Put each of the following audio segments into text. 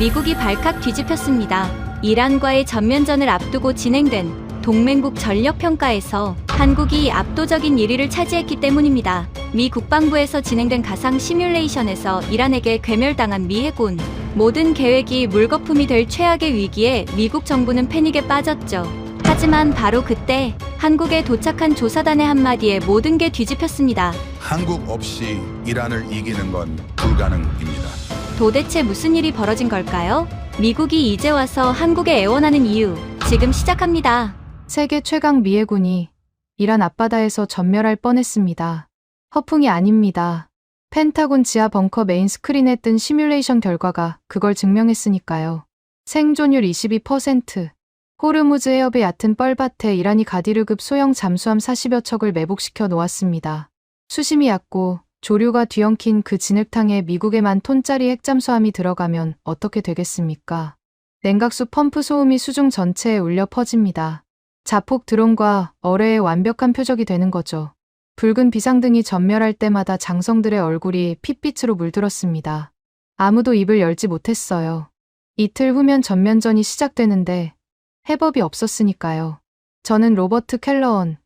미국이 발칵 뒤집혔습니다. 이란과의 전면전을 앞두고 진행된 동맹국 전력평가에서 한국이 압도적인 1위를 차지했기 때문입니다. 미 국방부에서 진행된 가상 시뮬레이션에서 이란에게 괴멸당한 미 해군. 모든 계획이 물거품이 될 최악의 위기에 미국 정부는 패닉에 빠졌죠. 하지만 바로 그때 한국에 도착한 조사단의 한마디에 모든 게 뒤집혔습니다. 한국 없이 이란을 이기는 건 불가능입니다. 도대체 무슨 일이 벌어진 걸까요? 미국이 이제 와서 한국에 애원하는 이유, 지금 시작합니다. 세계 최강 미 해군이 이란 앞바다에서 전멸할 뻔했습니다. 허풍이 아닙니다. 펜타곤 지하 벙커 메인 스크린에 뜬 시뮬레이션 결과가 그걸 증명했으니까요. 생존율 22%, 호르무즈 해협의 얕은 뻘밭에 이란이 가디르급 소형 잠수함 40여 척을 매복시켜 놓았습니다. 수심이 얕고 조류가 뒤엉킨 그 진흙탕에 미국의 10,000톤짜리 핵잠수함이 들어가면 어떻게 되겠습니까? 냉각수 펌프 소음이 수중 전체에 울려 퍼집니다. 자폭 드론과 어뢰의 완벽한 표적이 되는 거죠. 붉은 비상등이 전멸할 때마다 장성들의 얼굴이 핏빛으로 물들었습니다. 아무도 입을 열지 못했어요. 이틀 후면 전면전이 시작되는데 해법이 없었으니까요. 저는 로버트 켈러원,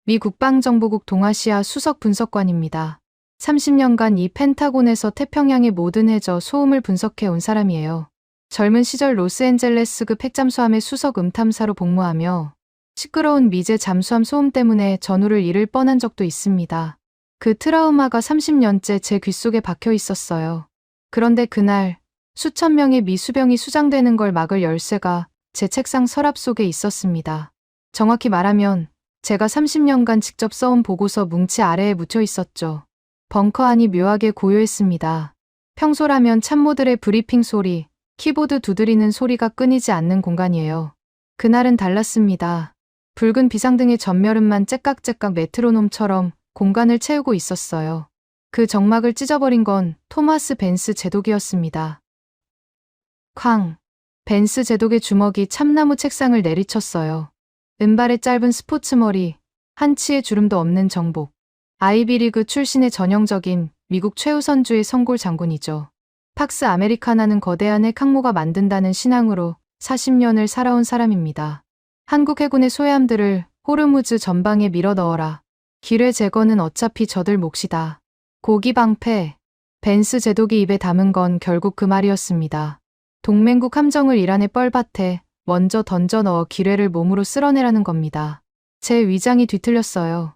미 국방정보국 동아시아 수석 분석관입니다. 30년간 이 펜타곤에서 태평양의 모든 해저 소음을 분석해 온 사람이에요. 젊은 시절 로스앤젤레스급 핵잠수함의 수석 음탐사로 복무하며 시끄러운 미제 잠수함 소음 때문에 전우를 잃을 뻔한 적도 있습니다. 그 트라우마가 30년째 제 귓속에 박혀 있었어요. 그런데 그날 수천 명의 미수병이 수장되는 걸 막을 열쇠가 제 책상 서랍 속에 있었습니다. 정확히 말하면 제가 30년간 직접 써온 보고서 뭉치 아래에 묻혀 있었죠. 벙커 안이 묘하게 고요했습니다. 평소라면 참모들의 브리핑 소리, 키보드 두드리는 소리가 끊이지 않는 공간이에요. 그날은 달랐습니다. 붉은 비상등의 전멸음만 째깍째깍 메트로놈처럼 공간을 채우고 있었어요. 그 정막을 찢어버린 건 토마스 벤스 제독이었습니다. 쾅! 벤스 제독의 주먹이 참나무 책상을 내리쳤어요. 은발의 짧은 스포츠 머리, 한치의 주름도 없는 정복. 아이비리그 출신의 전형적인 미국 최우선주의 성골 장군이죠. 팍스 아메리카나는 거대한 핵 항모가 만든다는 신앙으로 40년을 살아온 사람입니다. 한국 해군의 소해함들을 호르무즈 전방에 밀어 넣어라. 기뢰 제거는 어차피 저들 몫이다. 고기 방패. 벤스 제독이 입에 담은 건 결국 그 말이었습니다. 동맹국 함정을 이란의 뻘밭에 먼저 던져 넣어 기뢰를 몸으로 쓸어내라는 겁니다. 제 위장이 뒤틀렸어요.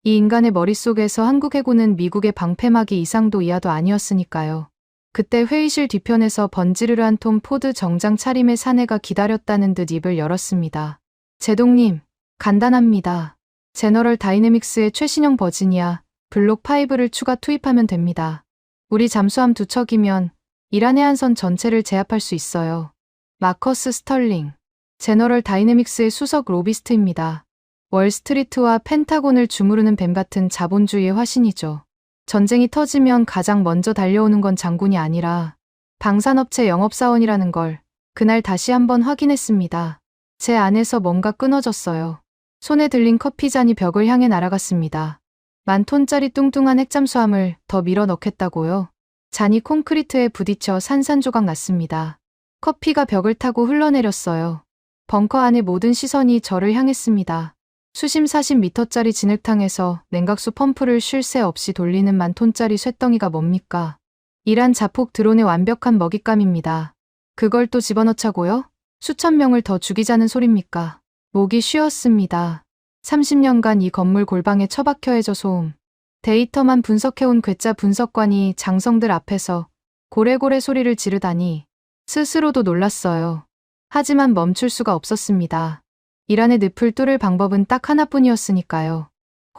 이 인간의 머릿속에서 한국 해군은 미국의 방패막이 이상도 이하도 아니었으니까요. 그때 회의실 뒤편에서 번지르르한 톰 포드 정장 차림의 사내가 기다렸다는 듯 입을 열었습니다. 제독님, 간단합니다. 제너럴 다이내믹스의 최신형 버지니아 블록 5를 추가 투입하면 됩니다. 우리 잠수함 2척이면 이란 해안선 전체를 제압할 수 있어요. 마커스 스털링, 제너럴 다이내믹스의 수석 로비스트입니다. 월스트리트와 펜타곤을 주무르는 뱀 같은 자본주의의 화신이죠. 전쟁이 터지면 가장 먼저 달려오는 건 장군이 아니라 방산업체 영업사원이라는 걸 그날 다시 한번 확인했습니다. 제 안에서 뭔가 끊어졌어요. 손에 들린 커피잔이 벽을 향해 날아갔습니다. 10,000톤짜리 뚱뚱한 핵잠수함을 더 밀어 넣겠다고요? 잔이 콘크리트에 부딪혀 산산조각 났습니다. 커피가 벽을 타고 흘러내렸어요. 벙커 안의 모든 시선이 저를 향했습니다. 수심 40m짜리 진흙탕에서 냉각수 펌프를 쉴 새 없이 돌리는 10,000톤짜리 쇳덩이가 뭡니까? 이란 자폭 드론의 완벽한 먹잇감입니다. 그걸 또 집어넣자고요? 수천 명을 더 죽이자는 소립니까? 목이 쉬었습니다. 30년간 이 건물 골방에 처박혀 해저 소음. 데이터만 분석해온 괴짜 분석관이 장성들 앞에서 고래고래 소리를 지르다니 스스로도 놀랐어요. 하지만 멈출 수가 없었습니다. 이란의 늪을 뚫을 방법은 딱 하나뿐이었으니까요.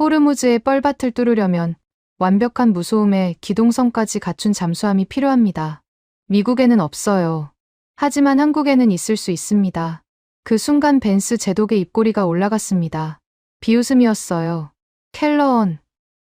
호르무즈의 뻘밭을 뚫으려면 완벽한 무소음에 기동성까지 갖춘 잠수함이 필요합니다. 미국에는 없어요. 하지만 한국에는 있을 수 있습니다. 그 순간 벤스 제독의 입꼬리가 올라갔습니다. 비웃음이었어요. 켈러원,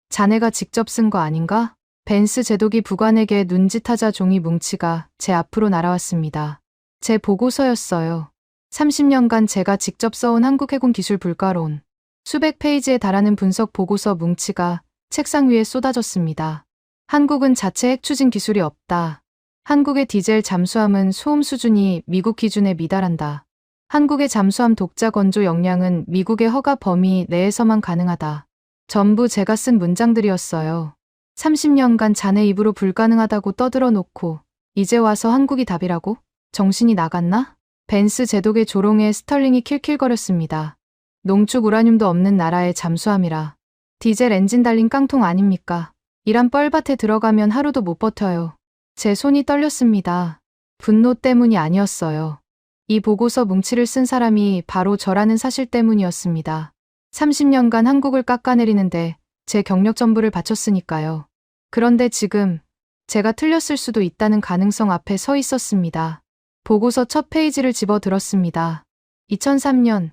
자네가 직접 쓴 거 아닌가? 벤스 제독이 부관에게 눈짓하자 종이 뭉치가 제 앞으로 날아왔습니다. 제 보고서였어요. 30년간 제가 직접 써온 한국해군 기술 불가론. 수백 페이지에 달하는 분석 보고서 뭉치가 책상 위에 쏟아졌습니다. 한국은 자체 핵 추진 기술이 없다. 한국의 디젤 잠수함은 소음 수준이 미국 기준에 미달한다. 한국의 잠수함 독자 건조 역량은 미국의 허가 범위 내에서만 가능하다. 전부 제가 쓴 문장들이었어요. 30년간 자네 입으로 불가능하다고 떠들어 놓고 이제 와서 한국이 답이라고? 정신이 나갔나? 벤스 제독의 조롱에 스털링이 킬킬거렸습니다. 농축 우라늄도 없는 나라의 잠수함이라. 디젤 엔진 달린 깡통 아닙니까? 이란 뻘밭에 들어가면 하루도 못 버텨요. 제 손이 떨렸습니다. 분노 때문이 아니었어요. 이 보고서 뭉치를 쓴 사람이 바로 저라는 사실 때문이었습니다. 30년간 한국을 깎아내리는데 제 경력 전부를 바쳤으니까요. 그런데 지금 제가 틀렸을 수도 있다는 가능성 앞에 서 있었습니다. 보고서 첫 페이지를 집어 들었습니다. 2003년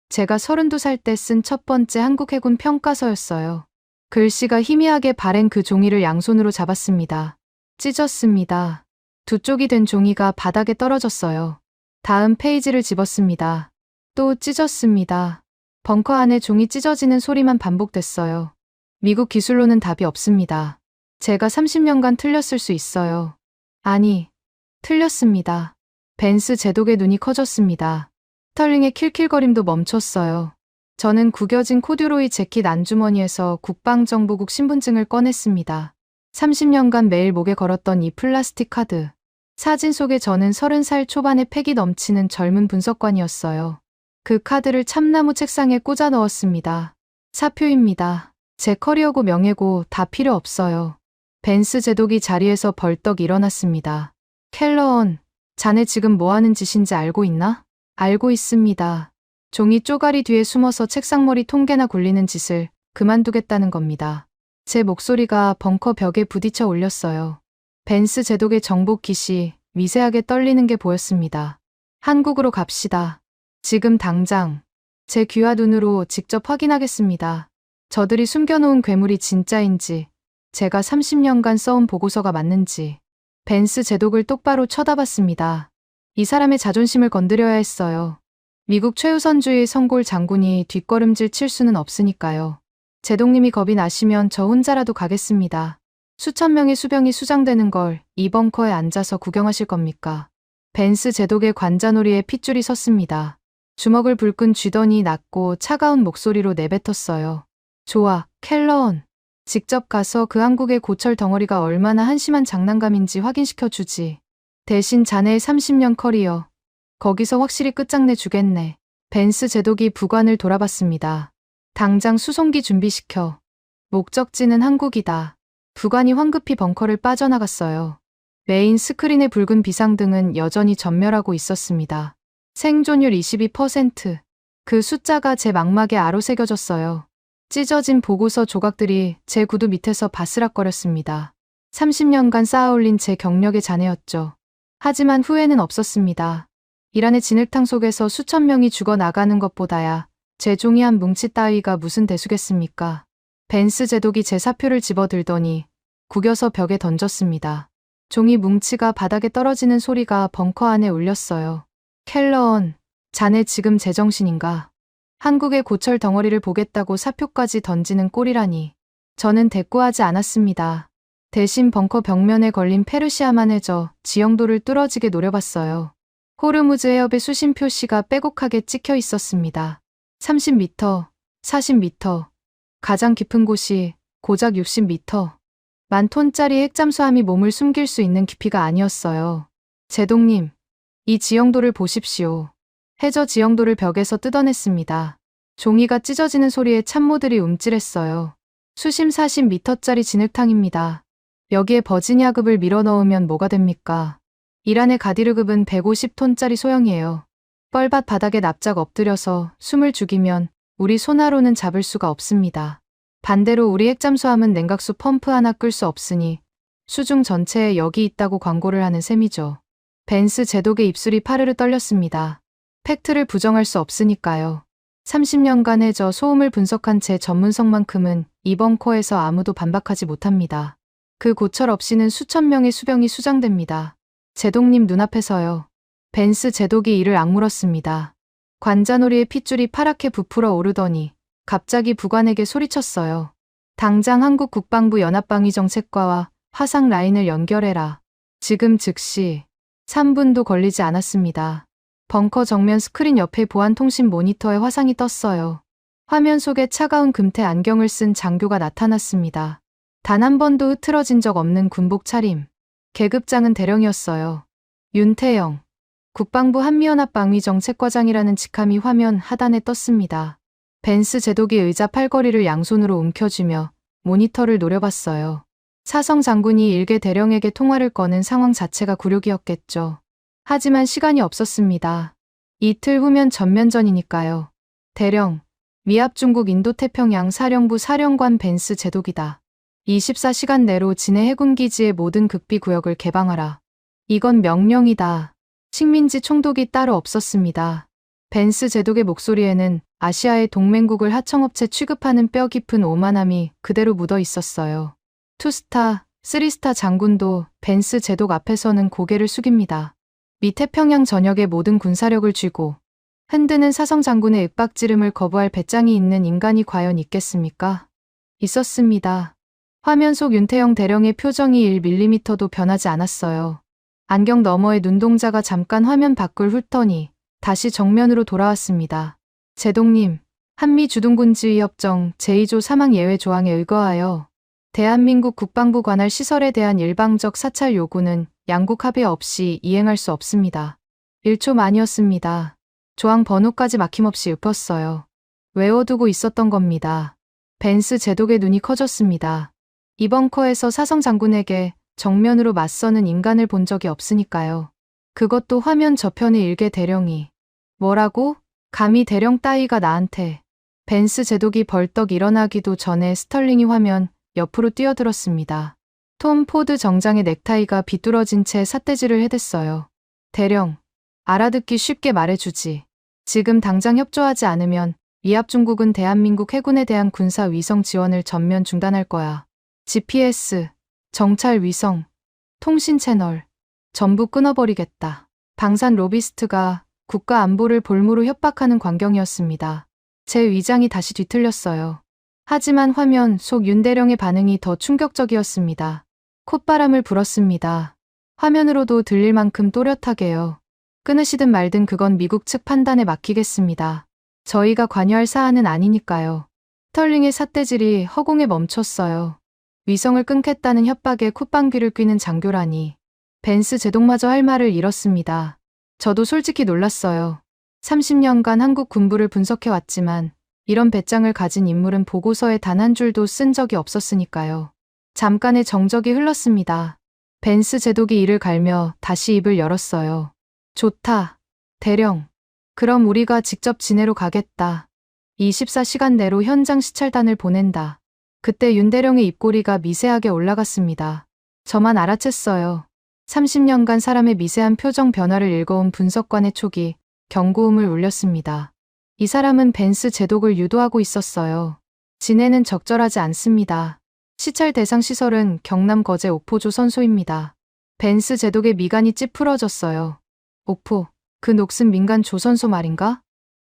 제가 32살 때 쓴 첫 번째 한국 해군 평가서였어요. 글씨가 희미하게 바랜 그 종이를 양손으로 잡았습니다. 찢었습니다. 두 쪽이 된 종이가 바닥에 떨어졌어요. 다음 페이지를 집었습니다. 또 찢었습니다. 벙커 안에 종이 찢어지는 소리만 반복됐어요. 미국 기술로는 답이 없습니다. 제가 30년간 틀렸을 수 있어요. 아니, 틀렸습니다. 벤스 제독의 눈이 커졌습니다. 스털링의 킬킬거림도 멈췄어요. 저는 구겨진 코듀로이 재킷 안주머니에서 국방정보국 신분증을 꺼냈습니다. 30년간 매일 목에 걸었던 이 플라스틱 카드. 사진 속에 저는 30살 초반의 패기 넘치는 젊은 분석관이었어요. 그 카드를 참나무 책상에 꽂아 넣었습니다. 사표입니다. 제 커리어고 명예고 다 필요 없어요. 벤스 제독이 자리에서 벌떡 일어났습니다. 켈러언, 자네 지금 뭐 하는 짓인지 알고 있나? 알고 있습니다. 종이 쪼가리 뒤에 숨어서 책상머리 통계나 굴리는 짓을 그만두겠다는 겁니다. 제 목소리가 벙커 벽에 부딪혀 올렸어요. 벤스 제독의 정복 깃이 미세하게 떨리는 게 보였습니다. 한국으로 갑시다. 지금 당장. 제 귀와 눈으로 직접 확인하겠습니다. 저들이 숨겨놓은 괴물이 진짜인지, 제가 30년간 써온 보고서가 맞는지. 벤스 제독을 똑바로 쳐다봤습니다. 이 사람의 자존심을 건드려야 했어요. 미국 최우선주의 성골 장군이 뒷걸음질 칠 수는 없으니까요. 제독님이 겁이 나시면 저 혼자라도 가겠습니다. 수천 명의 수병이 수장되는 걸 이 벙커에 앉아서 구경하실 겁니까? 벤스 제독의 관자놀이에 핏줄이 섰습니다. 주먹을 불끈 쥐더니 낮고 차가운 목소리로 내뱉었어요. 좋아, 켈러언. 직접 가서 그 한국의 고철 덩어리가 얼마나 한심한 장난감인지 확인시켜 주지. 대신 자네의 30년 커리어. 거기서 확실히 끝장내 주겠네. 벤스 제독이 부관을 돌아봤습니다. 당장 수송기 준비시켜. 목적지는 한국이다. 부관이 황급히 벙커를 빠져나갔어요. 메인 스크린의 붉은 비상등은 여전히 전멸하고 있었습니다. 생존율 22%. 그 숫자가 제 망막에 아로새겨졌어요. 찢어진 보고서 조각들이 제 구두 밑에서 바스락거렸습니다. 30년간 쌓아올린 제 경력의 잔해였죠. 하지만 후회는 없었습니다. 이란의 진흙탕 속에서 수천 명이 죽어나가는 것보다야 제 종이 한 뭉치 따위가 무슨 대수겠습니까? 벤스 제독이 제 사표를 집어들더니 구겨서 벽에 던졌습니다. 종이 뭉치가 바닥에 떨어지는 소리가 벙커 안에 울렸어요. 켈러언, 자네 지금 제정신인가? 한국의 고철 덩어리를 보겠다고 사표까지 던지는 꼴이라니. 저는 대꾸하지 않았습니다. 대신 벙커 벽면에 걸린 페르시아만 해저 지형도를 뚫어지게 노려봤어요. 호르무즈 해협의 수심 표시가 빼곡하게 찍혀 있었습니다. 30m, 40m, 가장 깊은 곳이 고작 60m. 10,000톤짜리 핵잠수함이 몸을 숨길 수 있는 깊이가 아니었어요. 제독님, 이 지형도를 보십시오. 해저 지형도를 벽에서 뜯어냈습니다. 종이가 찢어지는 소리에 참모들이 움찔했어요. 수심 40m짜리 진흙탕입니다. 여기에 버지니아급을 밀어넣으면 뭐가 됩니까? 이란의 가디르급은 150톤짜리 소형이에요. 뻘밭 바닥에 납작 엎드려서 숨을 죽이면 우리 손아로는 잡을 수가 없습니다. 반대로 우리 핵잠수함은 냉각수 펌프 하나 끌 수 없으니 수중 전체에 여기 있다고 광고를 하는 셈이죠. 벤스 제독의 입술이 파르르 떨렸습니다. 팩트를 부정할 수 없으니까요. 30년간의 저 소음을 분석한 제 전문성만큼은 이 벙커에서 아무도 반박하지 못합니다. 그 고철 없이는 수천 명의 수병이 수장됩니다. 제독님 눈앞에서요. 벤스 제독이 이를 악물었습니다. 관자놀이의 핏줄이 파랗게 부풀어 오르더니 갑자기 부관에게 소리쳤어요. 당장 한국 국방부 연합방위 정책과와 화상 라인을 연결해라. 지금 즉시 3분도 걸리지 않았습니다. 벙커 정면 스크린 옆에 보안 통신 모니터에 화상이 떴어요. 화면 속에 차가운 금태 안경을 쓴 장교가 나타났습니다. 단 한 번도 흐트러진 적 없는 군복 차림. 계급장은 대령이었어요. 윤태영, 국방부 한미연합방위정책과장이라는 직함이 화면 하단에 떴습니다. 벤스 제독이 의자 팔걸이를 양손으로 움켜쥐며 모니터를 노려봤어요. 사성 장군이 일개 대령에게 통화를 거는 상황 자체가 굴욕이었겠죠. 하지만 시간이 없었습니다. 이틀 후면 전면전이니까요. 대령, 미합 중국 인도태평양 사령부 사령관 벤스 제독이다. 24시간 내로 진해 해군기지의 모든 극비 구역을 개방하라. 이건 명령이다. 식민지 총독이 따로 없었습니다. 벤스 제독의 목소리에는 아시아의 동맹국을 하청업체 취급하는 뼈 깊은 오만함이 그대로 묻어 있었어요. 투스타, 쓰리스타 장군도 벤스 제독 앞에서는 고개를 숙입니다. 미 태평양 전역의 모든 군사력을 쥐고 흔드는 사성 장군의 윽박지름을 거부할 배짱이 있는 인간이 과연 있겠습니까? 있었습니다. 화면 속 윤태영 대령의 표정이 1mm도 변하지 않았어요. 안경 너머의 눈동자가 잠깐 화면 밖을 훑더니 다시 정면으로 돌아왔습니다. 제독님, 한미 주둔군지휘협정 제2조 사망 예외 조항에 의거하여 대한민국 국방부 관할 시설에 대한 일방적 사찰 요구는 양국 합의 없이 이행할 수 없습니다. 1초 만이었습니다. 조항 번호까지 막힘없이 읊었어요. 외워두고 있었던 겁니다. 벤스 제독의 눈이 커졌습니다. 이 벙커에서 사성 장군에게 정면으로 맞서는 인간을 본 적이 없으니까요. 그것도 화면 저편의 일개 대령이. 뭐라고? 감히 대령 따위가 나한테. 벤스 제독이 벌떡 일어나기도 전에 스털링이 화면 옆으로 뛰어들었습니다. 톰 포드 정장의 넥타이가 비뚤어진 채 삿대질을 해댔어요. 대령, 알아듣기 쉽게 말해주지. 지금 당장 협조하지 않으면 미합 중국은 대한민국 해군에 대한 군사 위성 지원을 전면 중단할 거야. GPS, 정찰 위성, 통신 채널, 전부 끊어버리겠다. 방산 로비스트가 국가 안보를 볼모로 협박하는 광경이었습니다. 제 위장이 다시 뒤틀렸어요. 하지만 화면 속 윤대령의 반응이 더 충격적이었습니다. 콧바람을 불었습니다. 화면으로도 들릴 만큼 또렷하게요. 끊으시든 말든 그건 미국 측 판단에 맡기겠습니다. 저희가 관여할 사안은 아니니까요. 스털링의 삿대질이 허공에 멈췄어요. 위성을 끊겠다는 협박에 콧방귀를 뀌는 장교라니. 벤스 제독마저 할 말을 잃었습니다. 저도 솔직히 놀랐어요. 30년간 한국 군부를 분석해왔지만 이런 배짱을 가진 인물은 보고서에 단 한 줄도 쓴 적이 없었으니까요. 잠깐의 정적이 흘렀습니다. 벤스 제독이 이를 갈며 다시 입을 열었어요. 좋다. 대령. 그럼 우리가 직접 진해로 가겠다. 24시간 내로 현장 시찰단을 보낸다. 그때 윤대령의 입꼬리가 미세하게 올라갔습니다. 저만 알아챘어요. 30년간 사람의 미세한 표정 변화를 읽어온 분석관의 촉이 경고음을 울렸습니다. 이 사람은 벤스 제독을 유도하고 있었어요. 진해는 적절하지 않습니다. 시찰 대상 시설은 경남 거제 옥포조 선소입니다. 벤스 제독의 미간이 찌푸러졌어요. 옥포, 그 녹슨 민간 조선소 말인가?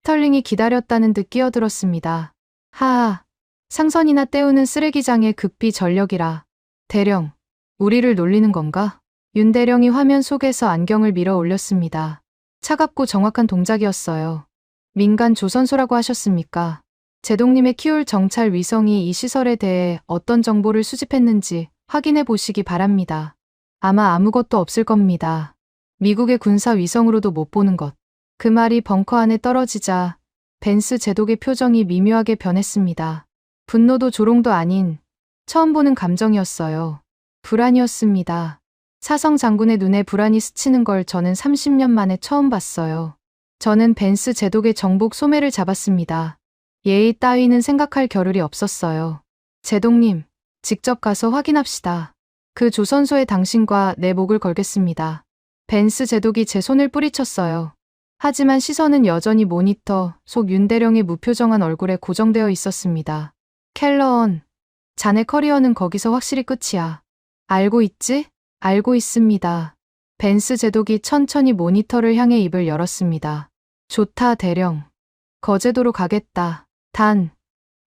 스털링이 기다렸다는 듯 끼어들었습니다. 하하, 상선이나 때우는 쓰레기장의 극비 전력이라. 대령, 우리를 놀리는 건가? 윤대령이 화면 속에서 안경을 밀어 올렸습니다. 차갑고 정확한 동작이었어요. 민간 조선소라고 하셨습니까? 제독님의 키울 정찰 위성이 이 시설에 대해 어떤 정보를 수집했는지 확인해 보시기 바랍니다. 아마 아무것도 없을 겁니다. 미국의 군사 위성으로도 못 보는 것. 그 말이 벙커 안에 떨어지자 벤스 제독의 표정이 미묘하게 변했습니다. 분노도 조롱도 아닌 처음 보는 감정이었어요. 불안이었습니다. 사성 장군의 눈에 불안이 스치는 걸 저는 30년 만에 처음 봤어요. 저는 벤스 제독의 정복 소매를 잡았습니다. 예의 따위는 생각할 겨를이 없었어요. 제독님, 직접 가서 확인합시다. 그 조선소에 당신과 내 목을 걸겠습니다. 벤스 제독이 제 손을 뿌리쳤어요. 하지만 시선은 여전히 모니터 속 윤대령의 무표정한 얼굴에 고정되어 있었습니다. 켈러언, 자네 커리어는 거기서 확실히 끝이야. 알고 있지? 알고 있습니다. 벤스 제독이 천천히 모니터를 향해 입을 열었습니다. 좋다, 대령. 거제도로 가겠다. 단,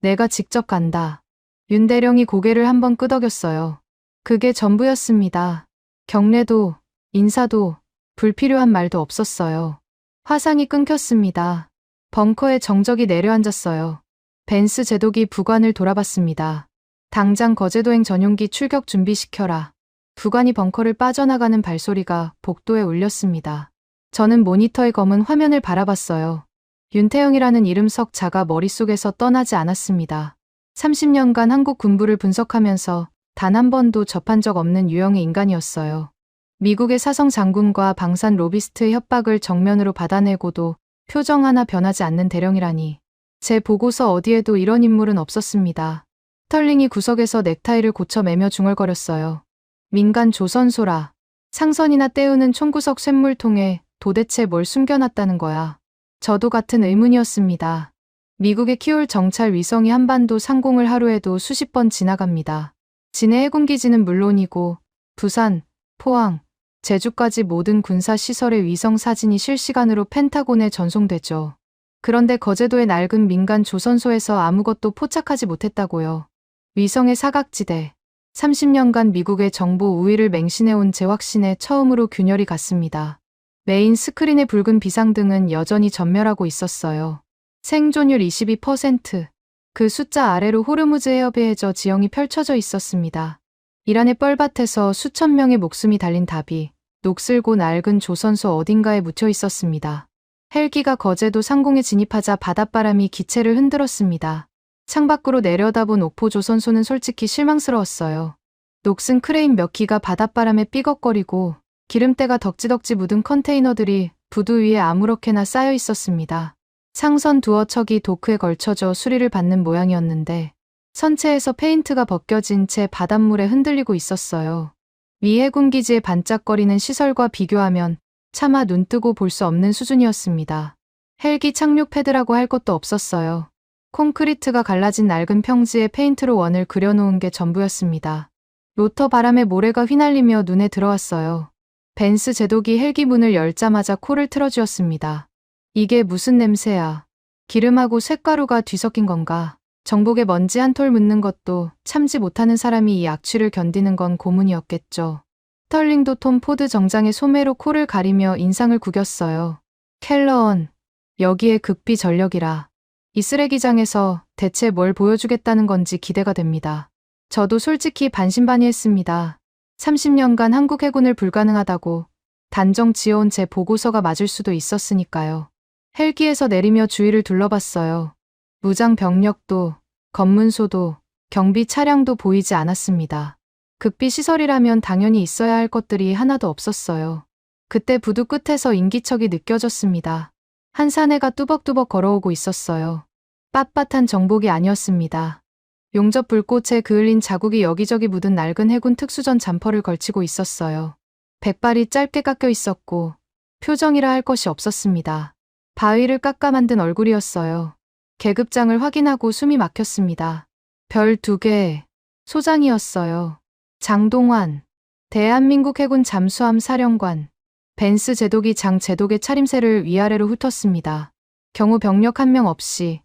내가 직접 간다. 윤대령이 고개를 한번 끄덕였어요. 그게 전부였습니다. 경례도 인사도 불필요한 말도 없었어요. 화상이 끊겼습니다. 벙커에 정적이 내려앉았어요. 벤스 제독이 부관을 돌아봤습니다. 당장 거제도행 전용기 출격 준비시켜라. 부관이 벙커를 빠져나가는 발소리가 복도에 울렸습니다. 저는 모니터의 검은 화면을 바라봤어요. 윤태영이라는 이름 석 자가 머릿속에서 떠나지 않았습니다. 30년간 한국 군부를 분석하면서 단 한 번도 접한 적 없는 유형의 인간이었어요. 미국의 사성 장군과 방산 로비스트의 협박을 정면으로 받아내고도 표정 하나 변하지 않는 대령이라니. 제 보고서 어디에도 이런 인물은 없었습니다. 스털링이 구석에서 넥타이를 고쳐 매며 중얼거렸어요. 민간 조선소라. 상선이나 때우는 총구석 쇳물통에 도대체 뭘 숨겨놨다는 거야. 저도 같은 의문이었습니다. 미국의 키올 정찰 위성이 한반도 상공을 하루에도 수십 번 지나갑니다. 진해 해군기지는 물론이고 부산, 포항, 제주까지 모든 군사시설의 위성 사진이 실시간으로 펜타곤에 전송되죠. 그런데 거제도의 낡은 민간 조선소에서 아무것도 포착하지 못했다고요. 위성의 사각지대. 30년간 미국의 정보 우위를 맹신해온 제 확신에 처음으로 균열이 갔습니다. 메인 스크린의 붉은 비상등은 여전히 전멸하고 있었어요. 생존율 22%. 그 숫자 아래로 호르무즈 해협의 지형이 펼쳐져 있었습니다. 이란의 뻘밭에서 수천 명의 목숨이 달린 답이 녹슬고 낡은 조선소 어딘가에 묻혀 있었습니다. 헬기가 거제도 상공에 진입하자 바닷바람이 기체를 흔들었습니다. 창밖으로 내려다본 옥포 조선소는 솔직히 실망스러웠어요. 녹슨 크레인 몇 기가 바닷바람에 삐걱거리고 기름때가 덕지덕지 묻은 컨테이너들이 부두 위에 아무렇게나 쌓여 있었습니다. 상선 두어 척이 도크에 걸쳐져 수리를 받는 모양이었는데 선체에서 페인트가 벗겨진 채 바닷물에 흔들리고 있었어요. 미 해군기지의 반짝거리는 시설과 비교하면 차마 눈뜨고 볼 수 없는 수준이었습니다. 헬기 착륙 패드라고 할 것도 없었어요. 콘크리트가 갈라진 낡은 평지에 페인트로 원을 그려놓은 게 전부였습니다. 로터 바람에 모래가 휘날리며 눈에 들어왔어요. 벤스 제독이 헬기 문을 열자마자 코를 틀어쥐었습니다. 이게 무슨 냄새야. 기름하고 쇳가루가 뒤섞인 건가. 정복에 먼지 한 톨 묻는 것도 참지 못하는 사람이 이 악취를 견디는 건 고문이었겠죠. 스털링도 톰 포드 정장의 소매로 코를 가리며 인상을 구겼어요. 켈러언, 여기에 극비 전력이라. 이 쓰레기장에서 대체 뭘 보여주겠다는 건지 기대가 됩니다. 저도 솔직히 반신반의했습니다. 30년간 한국 해군을 불가능하다고 단정 지어온 제 보고서가 맞을 수도 있었으니까요. 헬기에서 내리며 주위를 둘러봤어요. 무장 병력도, 검문소도, 경비 차량도 보이지 않았습니다. 극비 시설이라면 당연히 있어야 할 것들이 하나도 없었어요. 그때 부두 끝에서 인기척이 느껴졌습니다. 한 사내가 뚜벅뚜벅 걸어오고 있었어요. 빳빳한 정복이 아니었습니다. 용접 불꽃에 그을린 자국이 여기저기 묻은 낡은 해군 특수전 잠퍼를 걸치고 있었어요. 백발이 짧게 깎여 있었고 표정이라 할 것이 없었습니다. 바위를 깎아 만든 얼굴이었어요. 계급장을 확인하고 숨이 막혔습니다. 별 2개, 소장이었어요. 장동환, 대한민국 해군 잠수함 사령관. 벤스 제독이 장 제독의 차림새를 위아래로 훑었습니다. 경호 병력 1명 없이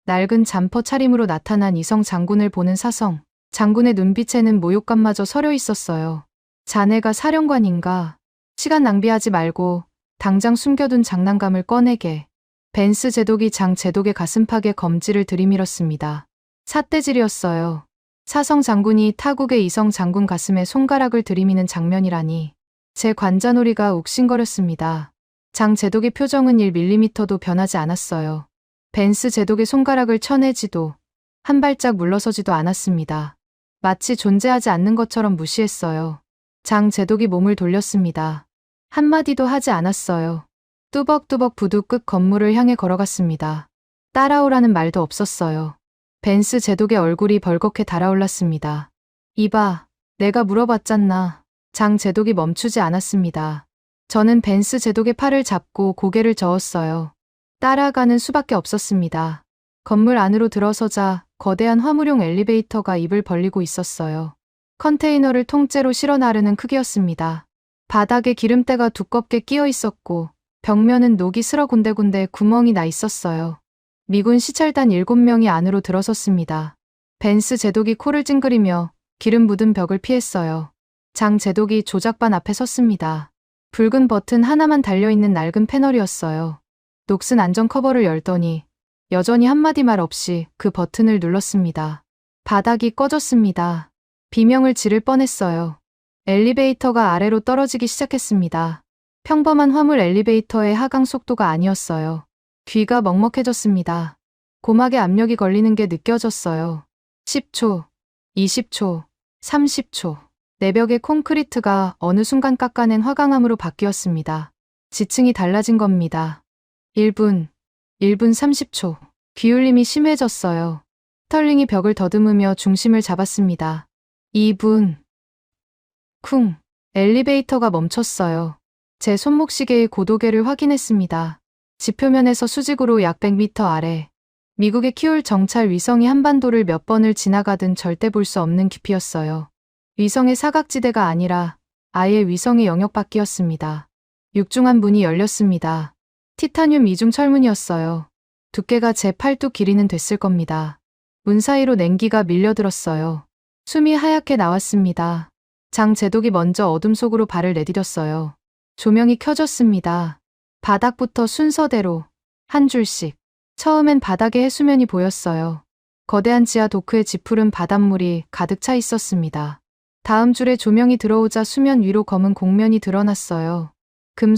낡은 잠퍼 차림으로 나타난 이성 장군을 보는 사성. 장군의 눈빛에는 모욕감마저 서려 있었어요. 자네가 사령관인가? 시간 낭비하지 말고 당장 숨겨둔 장난감을 꺼내게. 벤스 제독이 장 제독의 가슴팍에 검지를 들이밀었습니다. 삿대질이었어요. 사성 장군이 타국의 이성 장군 가슴에 손가락을 들이미는 장면이라니. 제 관자놀이가 욱신거렸습니다. 장 제독의 표정은 1mm도 변하지 않았어요. 벤스 제독의 손가락을 쳐내지도 한 발짝 물러서지도 않았습니다. 마치 존재하지 않는 것처럼 무시했어요. 장 제독이 몸을 돌렸습니다. 한마디도 하지 않았어요. 뚜벅뚜벅 부두 끝 건물을 향해 걸어갔습니다. 따라오라는 말도 없었어요. 벤스 제독의 얼굴이 벌겋게 달아올랐습니다. 이봐, 내가 물어봤잖나. 장 제독이 멈추지 않았습니다. 저는 벤스 제독의 팔을 잡고 고개를 저었어요. 따라가는 수밖에 없었습니다. 건물 안으로 들어서자 거대한 화물용 엘리베이터가 입을 벌리고 있었어요. 컨테이너를 통째로 실어 나르는 크기였습니다. 바닥에 기름때가 두껍게 끼어 있었고 벽면은 녹이 슬어 군데군데 구멍이 나 있었어요. 미군 시찰단 7명이 안으로 들어섰습니다. 벤스 제독이 코를 찡그리며 기름 묻은 벽을 피했어요. 장 제독이 조작반 앞에 섰습니다. 붉은 버튼 하나만 달려있는 낡은 패널이었어요. 녹슨 안전 커버를 열더니 여전히 한마디 말 없이 그 버튼을 눌렀습니다. 바닥이 꺼졌습니다. 비명을 지를 뻔했어요. 엘리베이터가 아래로 떨어지기 시작했습니다. 평범한 화물 엘리베이터의 하강 속도가 아니었어요. 귀가 먹먹해졌습니다. 고막에 압력이 걸리는 게 느껴졌어요. 10초, 20초, 30초. 내벽의 콘크리트가 어느 순간 깎아낸 화강암으로 바뀌었습니다. 지층이 달라진 겁니다. 1분 30초. 귀울림이 심해졌어요. 스털링이 벽을 더듬으며 중심을 잡았습니다. 2분. 쿵. 엘리베이터가 멈췄어요. 제 손목시계의 고도계를 확인했습니다. 지표면에서 수직으로 약 100m 아래. 미국의 키울 정찰 위성이 한반도를 몇 번을 지나가든 절대 볼 수 없는 깊이였어요. 위성의 사각지대가 아니라 아예 위성의 영역 밖이었습니다. 육중한 문이 열렸습니다. 티타늄 이중 철문이었어요. 두께가 제 팔뚝 길이는 됐을 겁니다. 문 사이로 냉기가 밀려들었어요. 숨이 하얗게 나왔습니다. 장 제독이 먼저 어둠 속으로 발을 내디뎠어요. 조명이 켜졌습니다. 바닥부터 순서대로 한 줄씩. 처음엔 바닥에 해수면이 보였어요. 거대한 지하 도크에 짙푸른 바닷물이 가득 차 있었습니다. 다음 줄에 조명이 들어오자 수면 위로 검은 곡면이 드러났어요.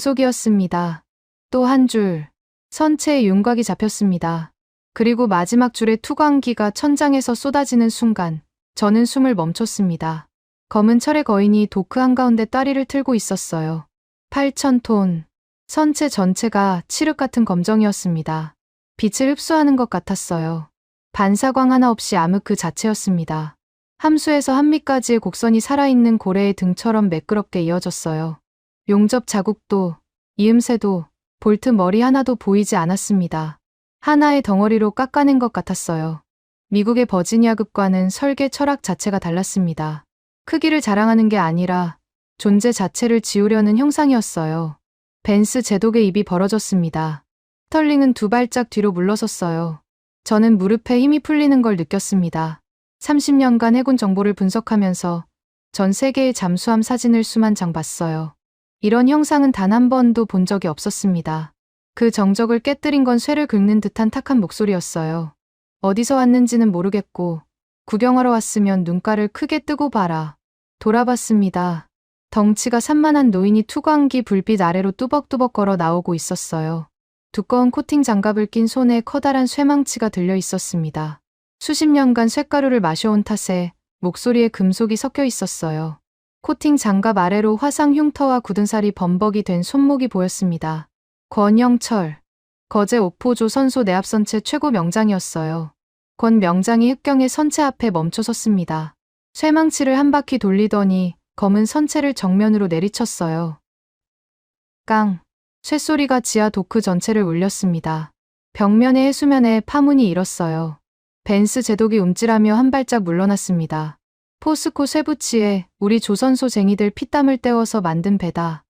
금속이었습니다. 또 한 줄. 선체에 윤곽이 잡혔습니다. 그리고 마지막 줄에 투광기가 천장에서 쏟아지는 순간 저는 숨을 멈췄습니다. 검은 철의 거인이 도크 한가운데 따리를 틀고 있었어요. 8,000톤. 선체 전체가 칠흑 같은 검정이었습니다. 빛을 흡수하는 것 같았어요. 반사광 하나 없이 암흑 그 자체였습니다. 함수에서 한미까지의 곡선이 살아있는 고래의 등처럼 매끄럽게 이어졌어요. 용접 자국도, 이음새도, 볼트 머리 하나도 보이지 않았습니다. 하나의 덩어리로 깎아낸 것 같았어요. 미국의 버지니아급과는 설계 철학 자체가 달랐습니다. 크기를 자랑하는 게 아니라 존재 자체를 지우려는 형상이었어요. 벤스 제독의 입이 벌어졌습니다. 스털링은 두 발짝 뒤로 물러섰어요. 저는 무릎에 힘이 풀리는 걸 느꼈습니다. 30년간 해군 정보를 분석하면서 전 세계의 잠수함 사진을 수만 장 봤어요. 이런 형상은 단 한 번도 본 적이 없었습니다. 그 정적을 깨뜨린 건 쇠를 긁는 듯한 탁한 목소리였어요. 어디서 왔는지는 모르겠고 구경하러 왔으면 눈가를 크게 뜨고 봐라. 돌아봤습니다. 덩치가 산만한 노인이 투광기 불빛 아래로 뚜벅뚜벅 걸어 나오고 있었어요. 두꺼운 코팅 장갑을 낀 손에 커다란 쇠망치가 들려 있었습니다. 수십 년간 쇳가루를 마셔온 탓에 목소리에 금속이 섞여 있었어요. 코팅 장갑 아래로 화상 흉터와 굳은 살이 범벅이 된 손목이 보였습니다. 권영철. 거제 옥포조 선소 내압선체 최고 명장이었어요. 권 명장이 흑경의 선체 앞에 멈춰 섰습니다. 쇠망치를 한 바퀴 돌리더니 검은 선체를 정면으로 내리쳤어요. 깡. 쇠소리가 지하 도크 전체를 울렸습니다. 벽면의 해수면에 파문이 일었어요. 벤스 제독이 움찔하며 한 발짝 물러났습니다. 포스코 쇠붙이에 우리 조선소 쟁이들 피땀을 때워서 만든 배다.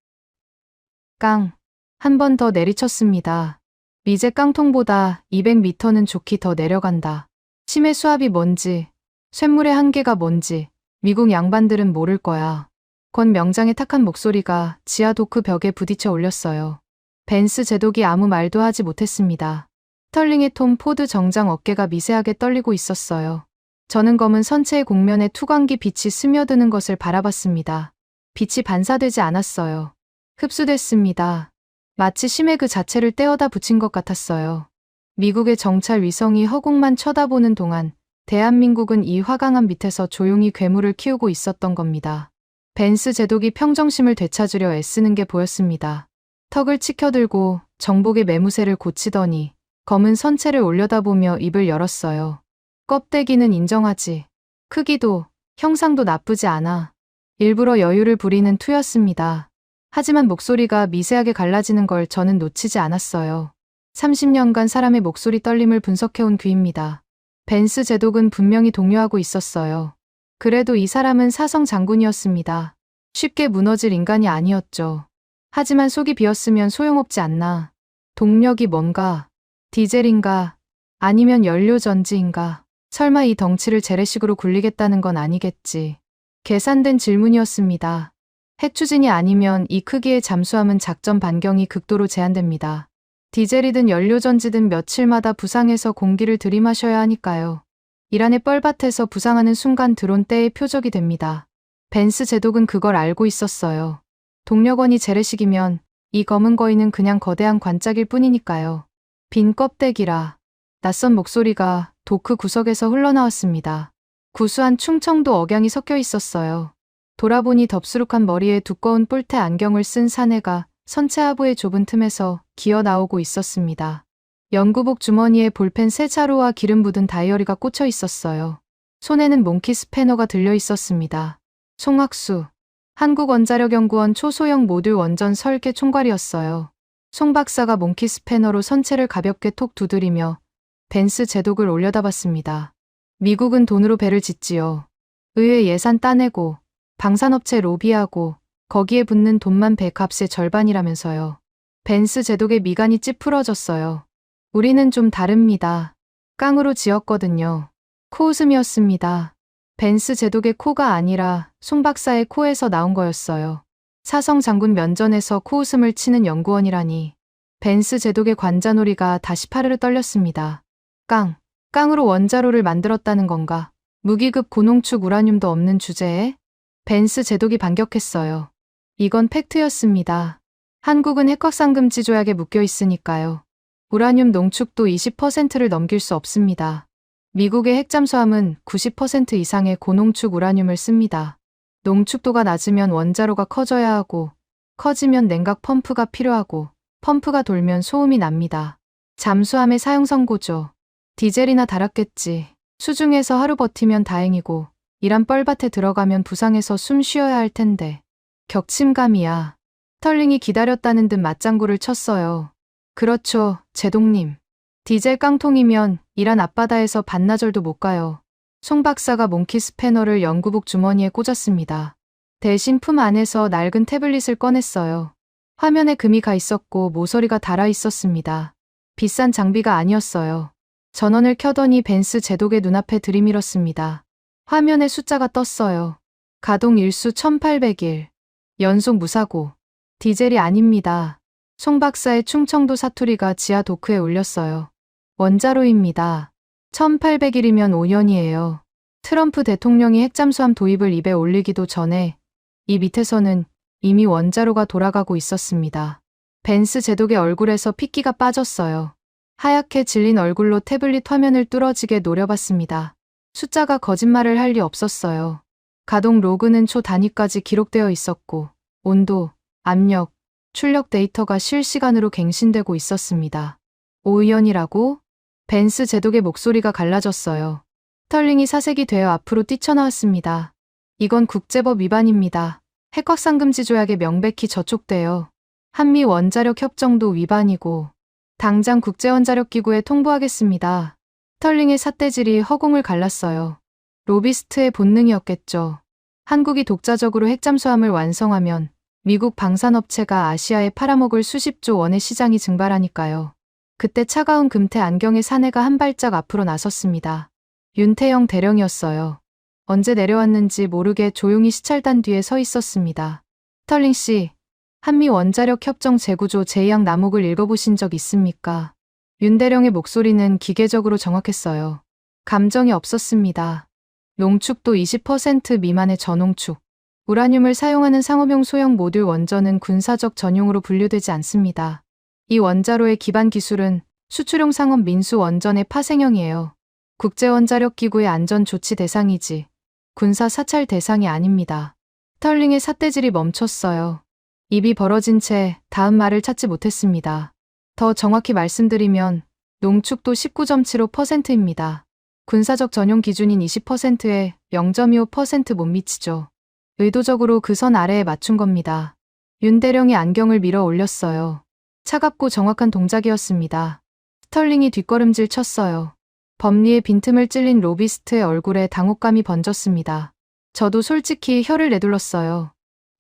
깡. 한 번 더 내리쳤습니다. 미제 깡통보다 200m는 좋게 더 내려간다. 심해 수압이 뭔지, 쇳물의 한계가 뭔지 미국 양반들은 모를 거야. 권 명장의 탁한 목소리가 지하 도크 벽에 부딪혀 올렸어요. 벤스 제독이 아무 말도 하지 못했습니다. 스털링의 톰 포드 정장 어깨가 미세하게 떨리고 있었어요. 저는 검은 선체의 곡면에 투광기 빛이 스며드는 것을 바라봤습니다. 빛이 반사되지 않았어요. 흡수됐습니다. 마치 심해 그 자체를 떼어다 붙인 것 같았어요. 미국의 정찰 위성이 허공만 쳐다보는 동안 대한민국은 이 화강암 밑에서 조용히 괴물을 키우고 있었던 겁니다. 벤스 제독이 평정심을 되찾으려 애쓰는 게 보였습니다. 턱을 치켜들고 정복의 매무새를 고치더니 검은 선체를 올려다보며 입을 열었어요. 껍데기는 인정하지. 크기도 형상도 나쁘지 않아. 일부러 여유를 부리는 투였습니다. 하지만 목소리가 미세하게 갈라지는 걸 저는 놓치지 않았어요. 30년간 사람의 목소리 떨림을 분석해온 귀입니다. 벤스 제독은 분명히 동요하고 있었어요. 그래도 이 사람은 사성 장군이었습니다. 쉽게 무너질 인간이 아니었죠. 하지만 속이 비었으면 소용없지 않나. 동력이 뭔가? 디젤인가? 아니면 연료전지인가? 설마 이 덩치를 재래식으로 굴리겠다는 건 아니겠지. 계산된 질문이었습니다. 핵 추진이 아니면 이 크기의 잠수함은 작전 반경이 극도로 제한됩니다. 디젤이든 연료전지든 며칠마다 부상해서 공기를 들이마셔야 하니까요. 이란의 뻘밭에서 부상하는 순간 드론 떼의 표적이 됩니다. 벤스 제독은 그걸 알고 있었어요. 동력원이 재래식이면 이 검은 거인은 그냥 거대한 관짝일 뿐이니까요. 빈 껍데기라. 낯선 목소리가 도크 구석에서 흘러나왔습니다. 구수한 충청도 억양이 섞여 있었어요. 돌아보니 덥수룩한 머리에 두꺼운 뿔테 안경을 쓴 사내가 선체 하부의 좁은 틈에서 기어 나오고 있었습니다. 연구복 주머니에 볼펜 세 자루와 기름 묻은 다이어리가 꽂혀 있었어요. 손에는 몽키 스패너가 들려 있었습니다. 송학수, 한국원자력연구원 초소형 모듈 원전 설계 총괄이었어요. 송 박사가 몽키 스패너로 선체를 가볍게 톡 두드리며 벤스 제독을 올려다봤습니다. 미국은 돈으로 배를 짓지요. 의회 예산 따내고 방산업체 로비하고 거기에 붙는 돈만 배값의 절반이라면서요. 벤스 제독의 미간이 찌푸러졌어요. 우리는 좀 다릅니다. 깡으로 지었거든요. 코웃음이었습니다. 벤스 제독의 코가 아니라 송 박사의 코에서 나온 거였어요. 사성 장군 면전에서 코웃음을 치는 연구원이라니. 벤스 제독의 관자놀이가 다시 파르르 떨렸습니다. 깡으로 원자로를 만들었다는 건가? 무기급 고농축 우라늄도 없는 주제에? 벤스 제독이 반격했어요. 이건 팩트였습니다. 한국은 핵확산금지 조약에 묶여 있으니까요. 우라늄 농축도 20%를 넘길 수 없습니다. 미국의 핵잠수함은 90% 이상의 고농축 우라늄을 씁니다. 농축도가 낮으면 원자로가 커져야 하고, 커지면 냉각 펌프가 필요하고, 펌프가 돌면 소음이 납니다. 잠수함의 사용선고죠. 디젤이나 달았겠지. 수중에서 하루 버티면 다행이고, 이란 뻘밭에 들어가면 부상해서 숨 쉬어야 할 텐데. 격침감이야. 스털링이 기다렸다는 듯 맞장구를 쳤어요. 그렇죠, 제독님. 디젤 깡통이면 이란 앞바다에서 반나절도 못 가요. 송 박사가 몽키 스패너를 연구복 주머니에 꽂았습니다. 대신 품 안에서 낡은 태블릿을 꺼냈어요. 화면에 금이 가 있었고 모서리가 달아 있었습니다. 비싼 장비가 아니었어요. 전원을 켜더니 벤스 제독의 눈앞에 들이밀었습니다. 화면에 숫자가 떴어요. 가동 일수 1801. 연속 무사고. 디젤이 아닙니다. 송 박사의 충청도 사투리가 지하 도크에 울렸어요. 원자로입니다. 1800일이면 5년이에요. 트럼프 대통령이 핵잠수함 도입을 입에 올리기도 전에 이 밑에서는 이미 원자로가 돌아가고 있었습니다. 벤스 제독의 얼굴에서 핏기가 빠졌어요. 하얗게 질린 얼굴로 태블릿 화면을 뚫어지게 노려봤습니다. 숫자가 거짓말을 할 리 없었어요. 가동 로그는 초 단위까지 기록되어 있었고 온도, 압력, 출력 데이터가 실시간으로 갱신되고 있었습니다. 5년이라고? 벤스 제독의 목소리가 갈라졌어요. 스털링이 사색이 되어 앞으로 뛰쳐나왔습니다. 이건 국제법 위반입니다. 핵확산금지 조약에 명백히 저촉돼요. 한미 원자력 협정도 위반이고 당장 국제원자력기구에 통보하겠습니다. 스털링의 삿대질이 허공을 갈랐어요. 로비스트의 본능이었겠죠. 한국이 독자적으로 핵잠수함을 완성하면 미국 방산업체가 아시아에 팔아먹을 수십조 원의 시장이 증발하니까요. 그때 차가운 금태 안경의 사내가 한 발짝 앞으로 나섰습니다. 윤태영 대령이었어요. 언제 내려왔는지 모르게 조용히 시찰단 뒤에 서 있었습니다. 스털링 씨, 한미 원자력 협정 재구조 제2항 남욱을 읽어보신 적 있습니까? 윤 대령의 목소리는 기계적으로 정확했어요. 감정이 없었습니다. 농축도 20% 미만의 저농축. 우라늄을 사용하는 상업용 소형 모듈 원전은 군사적 전용으로 분류되지 않습니다. 이 원자로의 기반 기술은 수출용 상업 민수 원전의 파생형이에요. 국제원자력기구의 안전조치 대상이지 군사 사찰 대상이 아닙니다. 스털링의 삿대질이 멈췄어요. 입이 벌어진 채 다음 말을 찾지 못했습니다. 더 정확히 말씀드리면 농축도 19.75%입니다. 군사적 전용 기준인 20%에 0.25% 못 미치죠. 의도적으로 그 선 아래에 맞춘 겁니다. 윤 대령이 안경을 밀어 올렸어요. 차갑고 정확한 동작이었습니다. 스털링이 뒷걸음질 쳤어요. 법리의 빈틈을 찔린 로비스트의 얼굴에 당혹감이 번졌습니다. 저도 솔직히 혀를 내둘렀어요.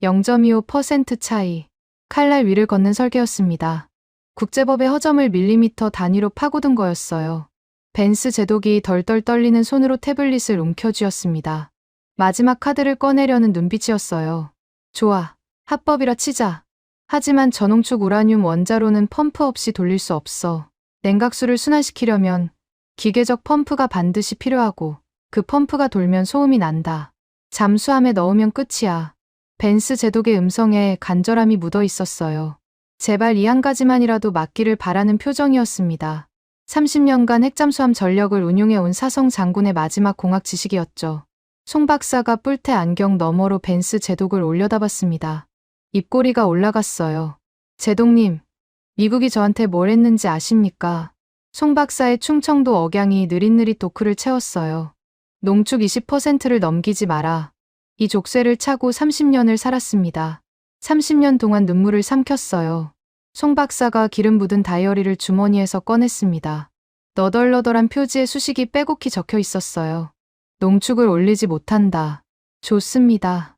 0.25% 차이. 칼날 위를 걷는 설계였습니다. 국제법의 허점을 밀리미터 단위로 파고든 거였어요. 벤스 제독이 덜덜 떨리는 손으로 태블릿을 움켜쥐었습니다. 마지막 카드를 꺼내려는 눈빛이었어요. 좋아. 합법이라 치자. 하지만 전홍축 우라늄 원자로는 펌프 없이 돌릴 수 없어. 냉각수를 순환시키려면 기계적 펌프가 반드시 필요하고 그 펌프가 돌면 소음이 난다. 잠수함에 넣으면 끝이야. 벤스 제독의 음성에 간절함이 묻어 있었어요. 제발 이 한 가지만이라도 맞기를 바라는 표정이었습니다. 30년간 핵잠수함 전력을 운용해온 사성 장군의 마지막 공학 지식이었죠. 송 박사가 뿔테 안경 너머로 벤스 제독을 올려다봤습니다. 입꼬리가 올라갔어요. 제독님, 미국이 저한테 뭘 했는지 아십니까? 송 박사의 충청도 억양이 느릿느릿 도크를 채웠어요. 농축 20%를 넘기지 마라. 이 족쇄를 차고 30년을 살았습니다. 30년 동안 눈물을 삼켰어요. 송 박사가 기름 묻은 다이어리를 주머니에서 꺼냈습니다. 너덜너덜한 표지에 수식이 빼곡히 적혀 있었어요. 농축을 올리지 못한다. 좋습니다.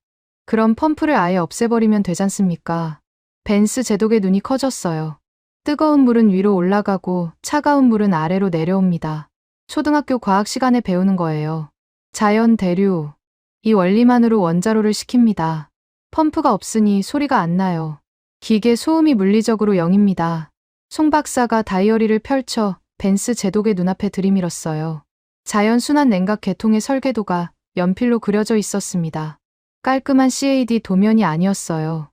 그럼 펌프를 아예 없애버리면 되잖습니까? 벤스 제독의 눈이 커졌어요. 뜨거운 물은 위로 올라가고 차가운 물은 아래로 내려옵니다. 초등학교 과학 시간에 배우는 거예요. 자연 대류. 이 원리만으로 원자로를 식힙니다. 펌프가 없으니 소리가 안 나요. 기계 소음이 물리적으로 0입니다. 송 박사가 다이어리를 펼쳐 벤스 제독의 눈앞에 들이밀었어요. 자연순환 냉각 계통의 설계도가 연필로 그려져 있었습니다. 깔끔한 CAD 도면이 아니었어요.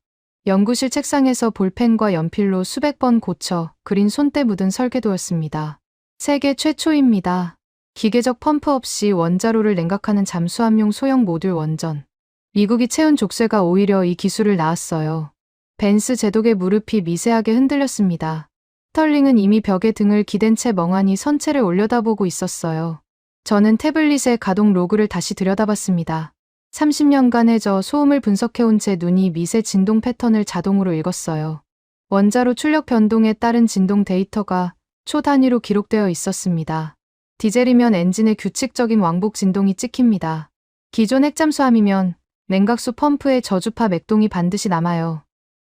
연구실 책상에서 볼펜과 연필로 수백 번 고쳐 그린 손때 묻은 설계도였습니다. 세계 최초입니다. 기계적 펌프 없이 원자로를 냉각하는 잠수함용 소형 모듈 원전. 미국이 채운 족쇄가 오히려 이 기술을 낳았어요. 벤스 제독의 무릎이 미세하게 흔들렸습니다. 스털링은 이미 벽에 등을 기댄 채 멍하니 선체를 올려다보고 있었어요. 저는 태블릿의 가동 로그를 다시 들여다봤습니다. 30년간 해저 소음을 분석해온 제 눈이 미세 진동 패턴을 자동으로 읽었어요. 원자로 출력 변동에 따른 진동 데이터가 초 단위로 기록되어 있었습니다. 디젤이면 엔진의 규칙적인 왕복 진동이 찍힙니다. 기존 핵잠수함이면 냉각수 펌프의 저주파 맥동이 반드시 남아요.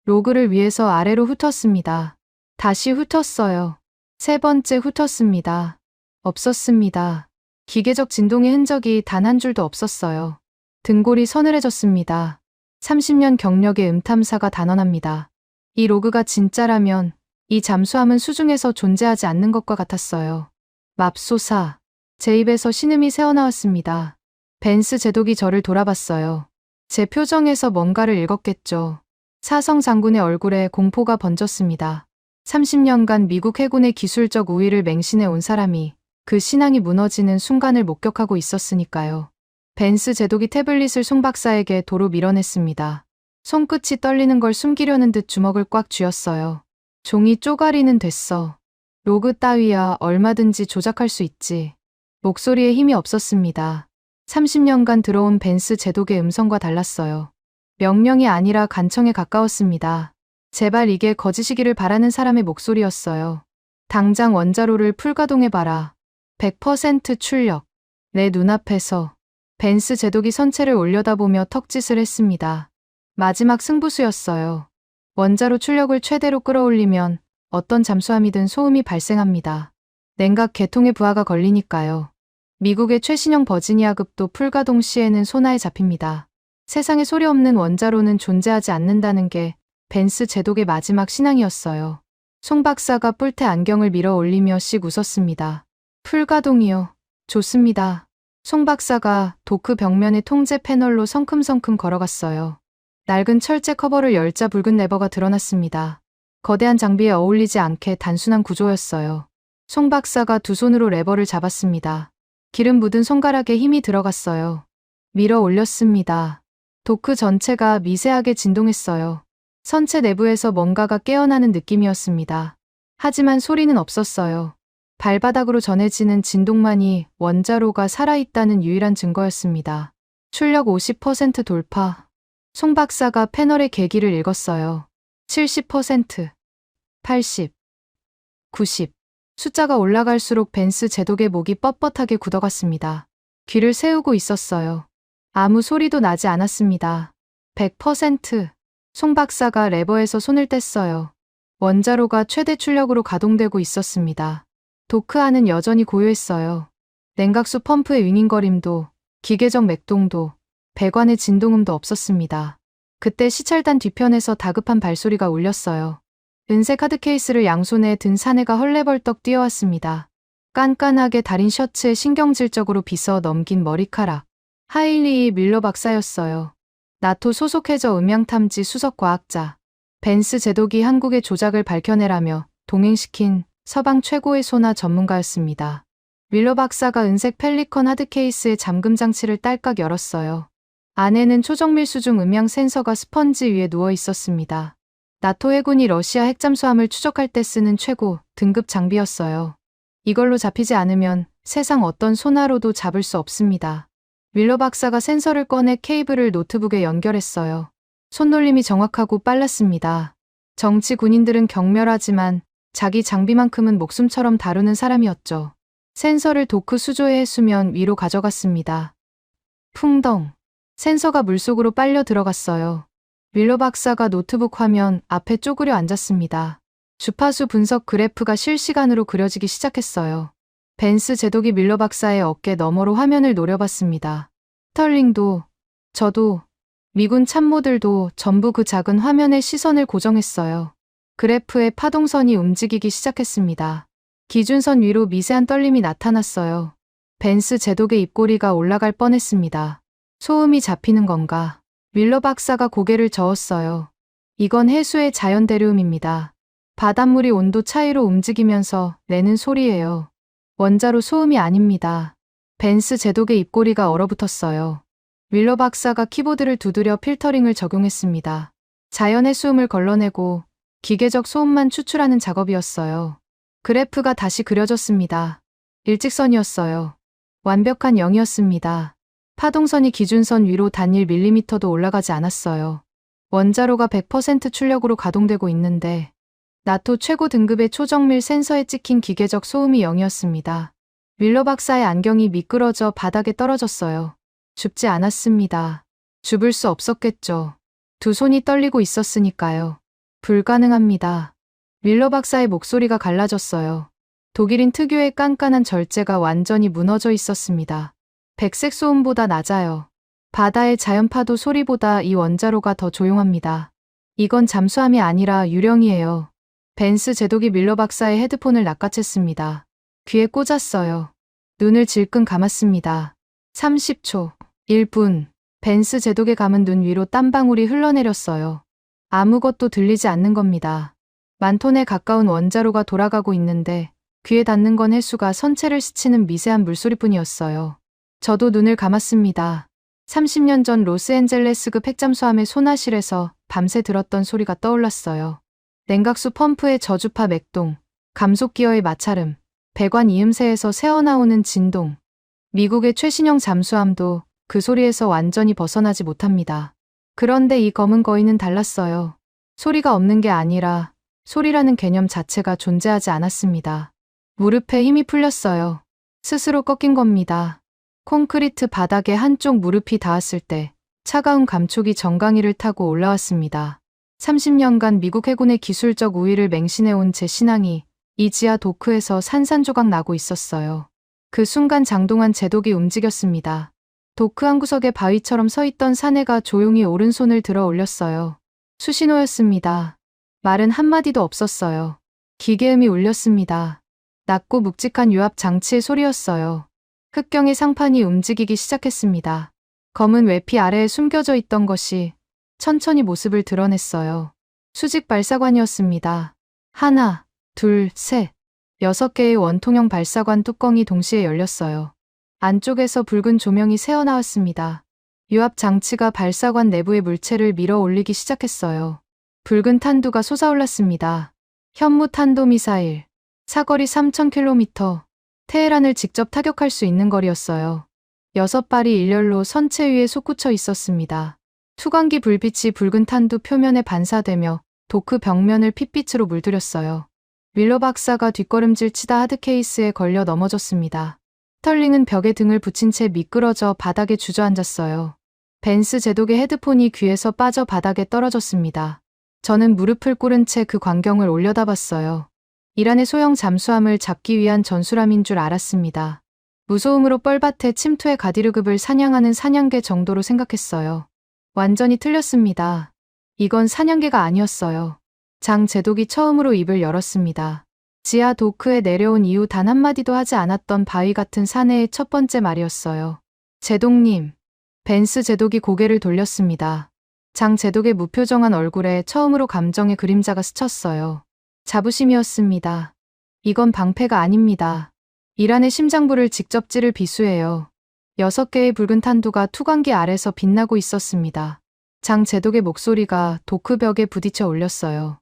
로그를 위에서 아래로 훑었습니다. 다시 훑었어요. 세 번째 훑었습니다. 없었습니다. 기계적 진동의 흔적이 단 한 줄도 없었어요. 등골이 서늘해졌습니다. 30년 경력의 음탐사가 단언합니다. 이 로그가 진짜라면 이 잠수함은 수중에서 존재하지 않는 것과 같았어요. 맙소사. 제 입에서 신음이 새어나왔습니다. 벤스 제독이 저를 돌아봤어요. 제 표정에서 뭔가를 읽었겠죠. 사성 장군의 얼굴에 공포가 번졌습니다. 30년간 미국 해군의 기술적 우위를 맹신해 온 사람이 그 신앙이 무너지는 순간을 목격하고 있었으니까요. 벤스 제독이 태블릿을 송 박사에게 도로 밀어냈습니다. 손끝이 떨리는 걸 숨기려는 듯 주먹을 꽉 쥐었어요. 종이 쪼가리는 됐어. 로그 따위야 얼마든지 조작할 수 있지. 목소리에 힘이 없었습니다. 30년간 들어온 벤스 제독의 음성과 달랐어요. 명령이 아니라 간청에 가까웠습니다. 제발 이게 거짓이기를 바라는 사람의 목소리였어요. 당장 원자로를 풀가동해봐라. 100% 출력. 내 눈앞에서. 벤스 제독이 선체를 올려다보며 턱짓을 했습니다. 마지막 승부수였어요. 원자로 출력을 최대로 끌어올리면 어떤 잠수함이든 소음이 발생합니다. 냉각 계통의 부하가 걸리니까요. 미국의 최신형 버지니아급도 풀가동 시에는 소나에 잡힙니다. 세상에 소리 없는 원자로는 존재하지 않는다는 게 벤스 제독의 마지막 신앙이었어요. 송 박사가 뿔테 안경을 밀어 올리며 씩 웃었습니다. 풀가동이요. 좋습니다. 송 박사가 도크 벽면의 통제 패널로 성큼성큼 걸어갔어요. 낡은 철제 커버를 열자 붉은 레버가 드러났습니다. 거대한 장비에 어울리지 않게 단순한 구조였어요. 송 박사가 두 손으로 레버를 잡았습니다. 기름 묻은 손가락에 힘이 들어갔어요. 밀어 올렸습니다. 도크 전체가 미세하게 진동했어요. 선체 내부에서 뭔가가 깨어나는 느낌이었습니다. 하지만 소리는 없었어요. 발바닥으로 전해지는 진동만이 원자로가 살아있다는 유일한 증거였습니다. 출력 50% 돌파. 송 박사가 패널의 계기를 읽었어요. 70%, 80, 90. 숫자가 올라갈수록 벤스 제독의 목이 뻣뻣하게 굳어갔습니다. 귀를 세우고 있었어요. 아무 소리도 나지 않았습니다. 100%. 송 박사가 레버에서 손을 뗐어요. 원자로가 최대 출력으로 가동되고 있었습니다. 도크 안은 여전히 고요했어요. 냉각수 펌프의 윙윙거림도, 기계적 맥동도, 배관의 진동음도 없었습니다. 그때 시찰단 뒤편에서 다급한 발소리가 울렸어요. 은색 카드 케이스를 양손에 든 사내가 헐레벌떡 뛰어왔습니다. 깐깐하게 다린 셔츠에 신경질적으로 빗어 넘긴 머리카락. 하일리 밀러 박사였어요. 나토 소속 해저 음향탐지 수석과학자. 벤스 제독이 한국의 조작을 밝혀내라며 동행시킨 서방 최고의 소나 전문가였습니다. 밀러 박사가 은색 펠리컨 하드 케이스의 잠금 장치를 딸깍 열었어요. 안에는 초정밀수 중 음향 센서가 스펀지 위에 누워 있었습니다. 나토 해군이 러시아 핵잠수함을 추적할 때 쓰는 최고 등급 장비였어요. 이걸로 잡히지 않으면 세상 어떤 소나로도 잡을 수 없습니다. 밀러 박사가 센서를 꺼내 케이블을 노트북에 연결했어요. 손놀림이 정확하고 빨랐습니다. 정치 군인들은 경멸하지만 자기 장비만큼은 목숨처럼 다루는 사람이었죠. 센서를 도크 수조에 해수면 위로 가져갔습니다. 풍덩. 센서가 물속으로 빨려 들어갔어요. 밀러 박사가 노트북 화면 앞에 쪼그려 앉았습니다. 주파수 분석 그래프가 실시간으로 그려지기 시작했어요. 벤스 제독이 밀러 박사의 어깨 너머로 화면을 노려봤습니다. 스털링도, 저도, 미군 참모들도 전부 그 작은 화면에 시선을 고정했어요. 그래프의 파동선이 움직이기 시작했습니다. 기준선 위로 미세한 떨림이 나타났어요. 벤스 제독의 입꼬리가 올라갈 뻔했습니다. 소음이 잡히는 건가? 밀러 박사가 고개를 저었어요. 이건 해수의 자연 대류음입니다. 바닷물이 온도 차이로 움직이면서 내는 소리예요. 원자로 소음이 아닙니다. 벤스 제독의 입꼬리가 얼어붙었어요. 밀러 박사가 키보드를 두드려 필터링을 적용했습니다. 자연의 소음을 걸러내고 기계적 소음만 추출하는 작업이었어요. 그래프가 다시 그려졌습니다. 일직선이었어요. 완벽한 0이었습니다. 파동선이 기준선 위로 단 1mm도 올라가지 않았어요. 원자로가 100% 출력으로 가동되고 있는데 나토 최고 등급의 초정밀 센서에 찍힌 기계적 소음이 0이었습니다. 밀러 박사의 안경이 미끄러져 바닥에 떨어졌어요. 줍지 않았습니다. 줍을 수 없었겠죠. 두 손이 떨리고 있었으니까요. 불가능합니다. 밀러 박사의 목소리가 갈라졌어요. 독일인 특유의 깐깐한 절제가 완전히 무너져 있었습니다. 백색 소음보다 낮아요. 바다의 자연파도 소리보다 이 원자로가 더 조용합니다. 이건 잠수함이 아니라 유령이에요. 벤스 제독이 밀러 박사의 헤드폰을 낚아챘습니다. 귀에 꽂았어요. 눈을 질끈 감았습니다. 30초, 1분. 벤스 제독의 감은 눈 위로 땀방울이 흘러내렸어요. 아무것도 들리지 않는 겁니다. 만톤에 가까운 원자로가 돌아가고 있는데 귀에 닿는 건 해수가 선체를 스치는 미세한 물소리뿐이었어요. 저도 눈을 감았습니다. 30년 전 로스앤젤레스급 핵잠수함의 소나실에서 밤새 들었던 소리가 떠올랐어요. 냉각수 펌프의 저주파 맥동, 감속기어의 마찰음, 배관 이음새에서 새어나오는 진동. 미국의 최신형 잠수함도 그 소리에서 완전히 벗어나지 못합니다. 그런데 이 검은 거인은 달랐어요. 소리가 없는 게 아니라 소리라는 개념 자체가 존재하지 않았습니다. 무릎에 힘이 풀렸어요. 스스로 꺾인 겁니다. 콘크리트 바닥에 한쪽 무릎이 닿았을 때 차가운 감촉이 정강이를 타고 올라왔습니다. 30년간 미국 해군의 기술적 우위를 맹신해온 제 신앙이 이 지하 도크에서 산산조각 나고 있었어요. 그 순간 장동한 제독이 움직였습니다. 도크 한 구석에 바위처럼 서 있던 사내가 조용히 오른손을 들어 올렸어요. 수신호였습니다. 말은 한마디도 없었어요. 기계음이 울렸습니다. 낮고 묵직한 유압 장치의 소리였어요. 흑경의 상판이 움직이기 시작했습니다. 검은 외피 아래에 숨겨져 있던 것이 천천히 모습을 드러냈어요. 수직 발사관이었습니다. 하나, 둘, 셋. 6개의 원통형 발사관 뚜껑이 동시에 열렸어요. 안쪽에서 붉은 조명이 새어나왔습니다. 유압 장치가 발사관 내부의 물체를 밀어 올리기 시작했어요. 붉은 탄두가 솟아올랐습니다. 현무 탄도미사일. 사거리 3000km. 테헤란을 직접 타격할 수 있는 거리였어요. 6발이 일렬로 선체 위에 솟구쳐 있었습니다. 투광기 불빛이 붉은 탄두 표면에 반사되며 도크 벽면을 핏빛으로 물들였어요. 밀러 박사가 뒷걸음질 치다 하드케이스에 걸려 넘어졌습니다. 스털링은 벽에 등을 붙인 채 미끄러져 바닥에 주저앉았어요. 벤스 제독의 헤드폰이 귀에서 빠져 바닥에 떨어졌습니다. 저는 무릎을 꿇은 채 그 광경을 올려다봤어요. 이란의 소형 잠수함을 잡기 위한 전술함인 줄 알았습니다. 무소음으로 뻘밭에 침투해 가디르급을 사냥하는 사냥개 정도로 생각했어요. 완전히 틀렸습니다. 이건 사냥개가 아니었어요. 장 제독이 처음으로 입을 열었습니다. 지하 도크에 내려온 이후 단 한마디도 하지 않았던 바위 같은 사내의 첫 번째 말이었어요. 제독님. 벤스 제독이 고개를 돌렸습니다. 장 제독의 무표정한 얼굴에 처음으로 감정의 그림자가 스쳤어요. 자부심이었습니다. 이건 방패가 아닙니다. 이란의 심장부를 직접 찌를 비수예요. 6개의 붉은 탄두가 투광기 아래서 빛나고 있었습니다. 장 제독의 목소리가 도크벽에 부딪혀 올렸어요.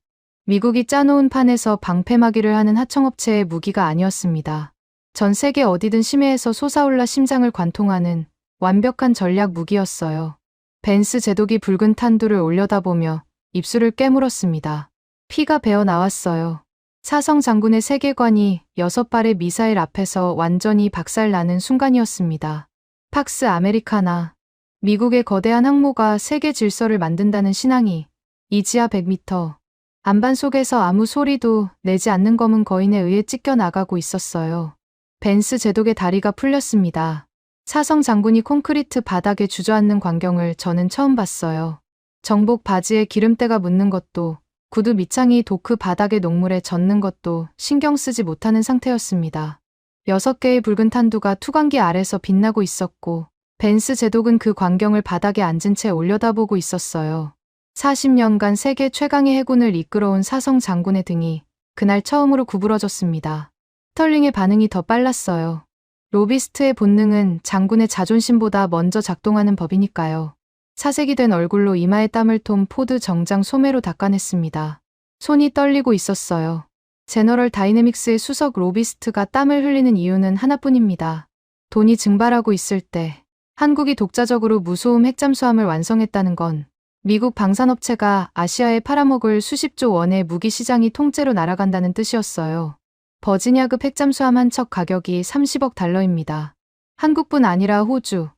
미국이 짜놓은 판에서 방패막이를 하는 하청업체의 무기가 아니었습니다. 전 세계 어디든 심해에서 솟아올라 심장을 관통하는 완벽한 전략 무기였어요. 벤스 제독이 붉은 탄두를 올려다보며 입술을 깨물었습니다. 피가 배어 나왔어요. 사성 장군의 세계관이 6발의 미사일 앞에서 완전히 박살나는 순간이었습니다. 팍스 아메리카나. 미국의 거대한 항모가 세계 질서를 만든다는 신앙이 이 지하 100m 안반 속에서 아무 소리도 내지 않는 검은 거인에 의해 찢겨나가고 있었어요. 벤스 제독의 다리가 풀렸습니다. 사성 장군이 콘크리트 바닥에 주저앉는 광경을 저는 처음 봤어요. 정복 바지에 기름때가 묻는 것도, 구두 밑창이 도크 바닥의 녹물에 젖는 것도 신경 쓰지 못하는 상태였습니다. 6개의 붉은 탄두가 투광기 아래서 빛나고 있었고, 벤스 제독은 그 광경을 바닥에 앉은 채 올려다보고 있었어요. 40년간 세계 최강의 해군을 이끌어온 사성 장군의 등이 그날 처음으로 구부러졌습니다. 스털링의 반응이 더 빨랐어요. 로비스트의 본능은 장군의 자존심보다 먼저 작동하는 법이니까요. 사색이 된 얼굴로 이마에 땀을 톰 포드 정장 소매로 닦아냈습니다. 손이 떨리고 있었어요. 제너럴 다이내믹스의 수석 로비스트가 땀을 흘리는 이유는 하나뿐입니다. 돈이 증발하고 있을 때 한국이 독자적으로 무소음 핵잠수함을 완성했다는 건 미국 방산업체가 아시아에 팔아먹을 수십조 원의 무기 시장이 통째로 날아간다는 뜻이었어요. 버지니아급 핵잠수함 한 척 가격이 30억 달러입니다. 한국뿐 아니라 호주,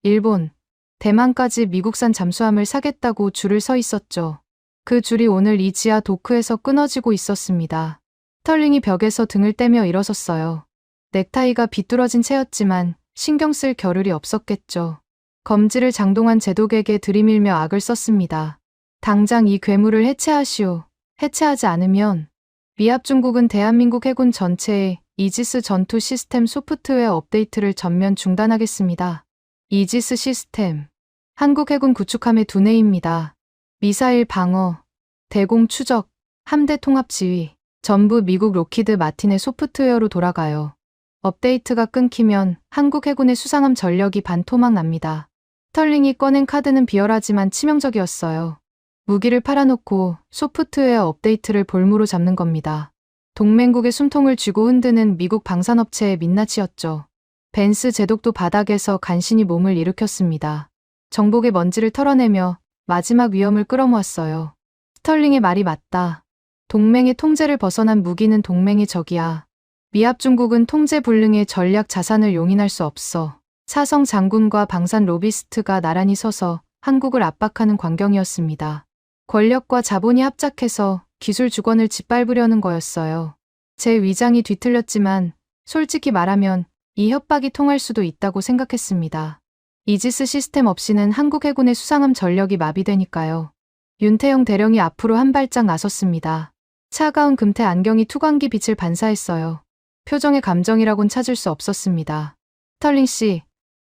일본, 대만까지 미국산 잠수함을 사겠다고 줄을 서 있었죠. 그 줄이 오늘 이 지하 도크에서 끊어지고 있었습니다. 스털링이 벽에서 등을 떼며 일어섰어요. 넥타이가 비뚤어진 채였지만 신경 쓸 겨를이 없었겠죠. 검지를 장동한 제독에게 들이밀며 악을 썼습니다. 당장 이 괴물을 해체하시오. 해체하지 않으면 미합 중국은 대한민국 해군 전체의 이지스 전투 시스템 소프트웨어 업데이트를 전면 중단하겠습니다. 이지스 시스템. 한국 해군 구축함의 두뇌입니다. 미사일 방어, 대공 추적, 함대 통합 지휘. 전부 미국 로키드 마틴의 소프트웨어로 돌아가요. 업데이트가 끊기면 한국 해군의 수상함 전력이 반토막 납니다. 스털링이 꺼낸 카드는 비열하지만 치명적이었어요. 무기를 팔아놓고 소프트웨어 업데이트를 볼모로 잡는 겁니다. 동맹국의 숨통을 쥐고 흔드는 미국 방산업체의 민낯이었죠. 벤스 제독도 바닥에서 간신히 몸을 일으켰습니다. 정복의 먼지를 털어내며 마지막 위험을 끌어모았어요. 스털링의 말이 맞다. 동맹의 통제를 벗어난 무기는 동맹의 적이야. 미합 중국은 통제 불능의 전략 자산을 용인할 수 없어. 사성 장군과 방산 로비스트가 나란히 서서 한국을 압박하는 광경이었습니다. 권력과 자본이 합작해서 기술 주권을 짓밟으려는 거였어요. 제 위장이 뒤틀렸지만 솔직히 말하면 이 협박이 통할 수도 있다고 생각했습니다. 이지스 시스템 없이는 한국 해군의 수상함 전력이 마비되니까요. 윤태영 대령이 앞으로 한 발짝 나섰습니다. 차가운 금태 안경이 투광기 빛을 반사했어요. 표정의 감정이라곤 찾을 수 없었습니다. 스털링 씨,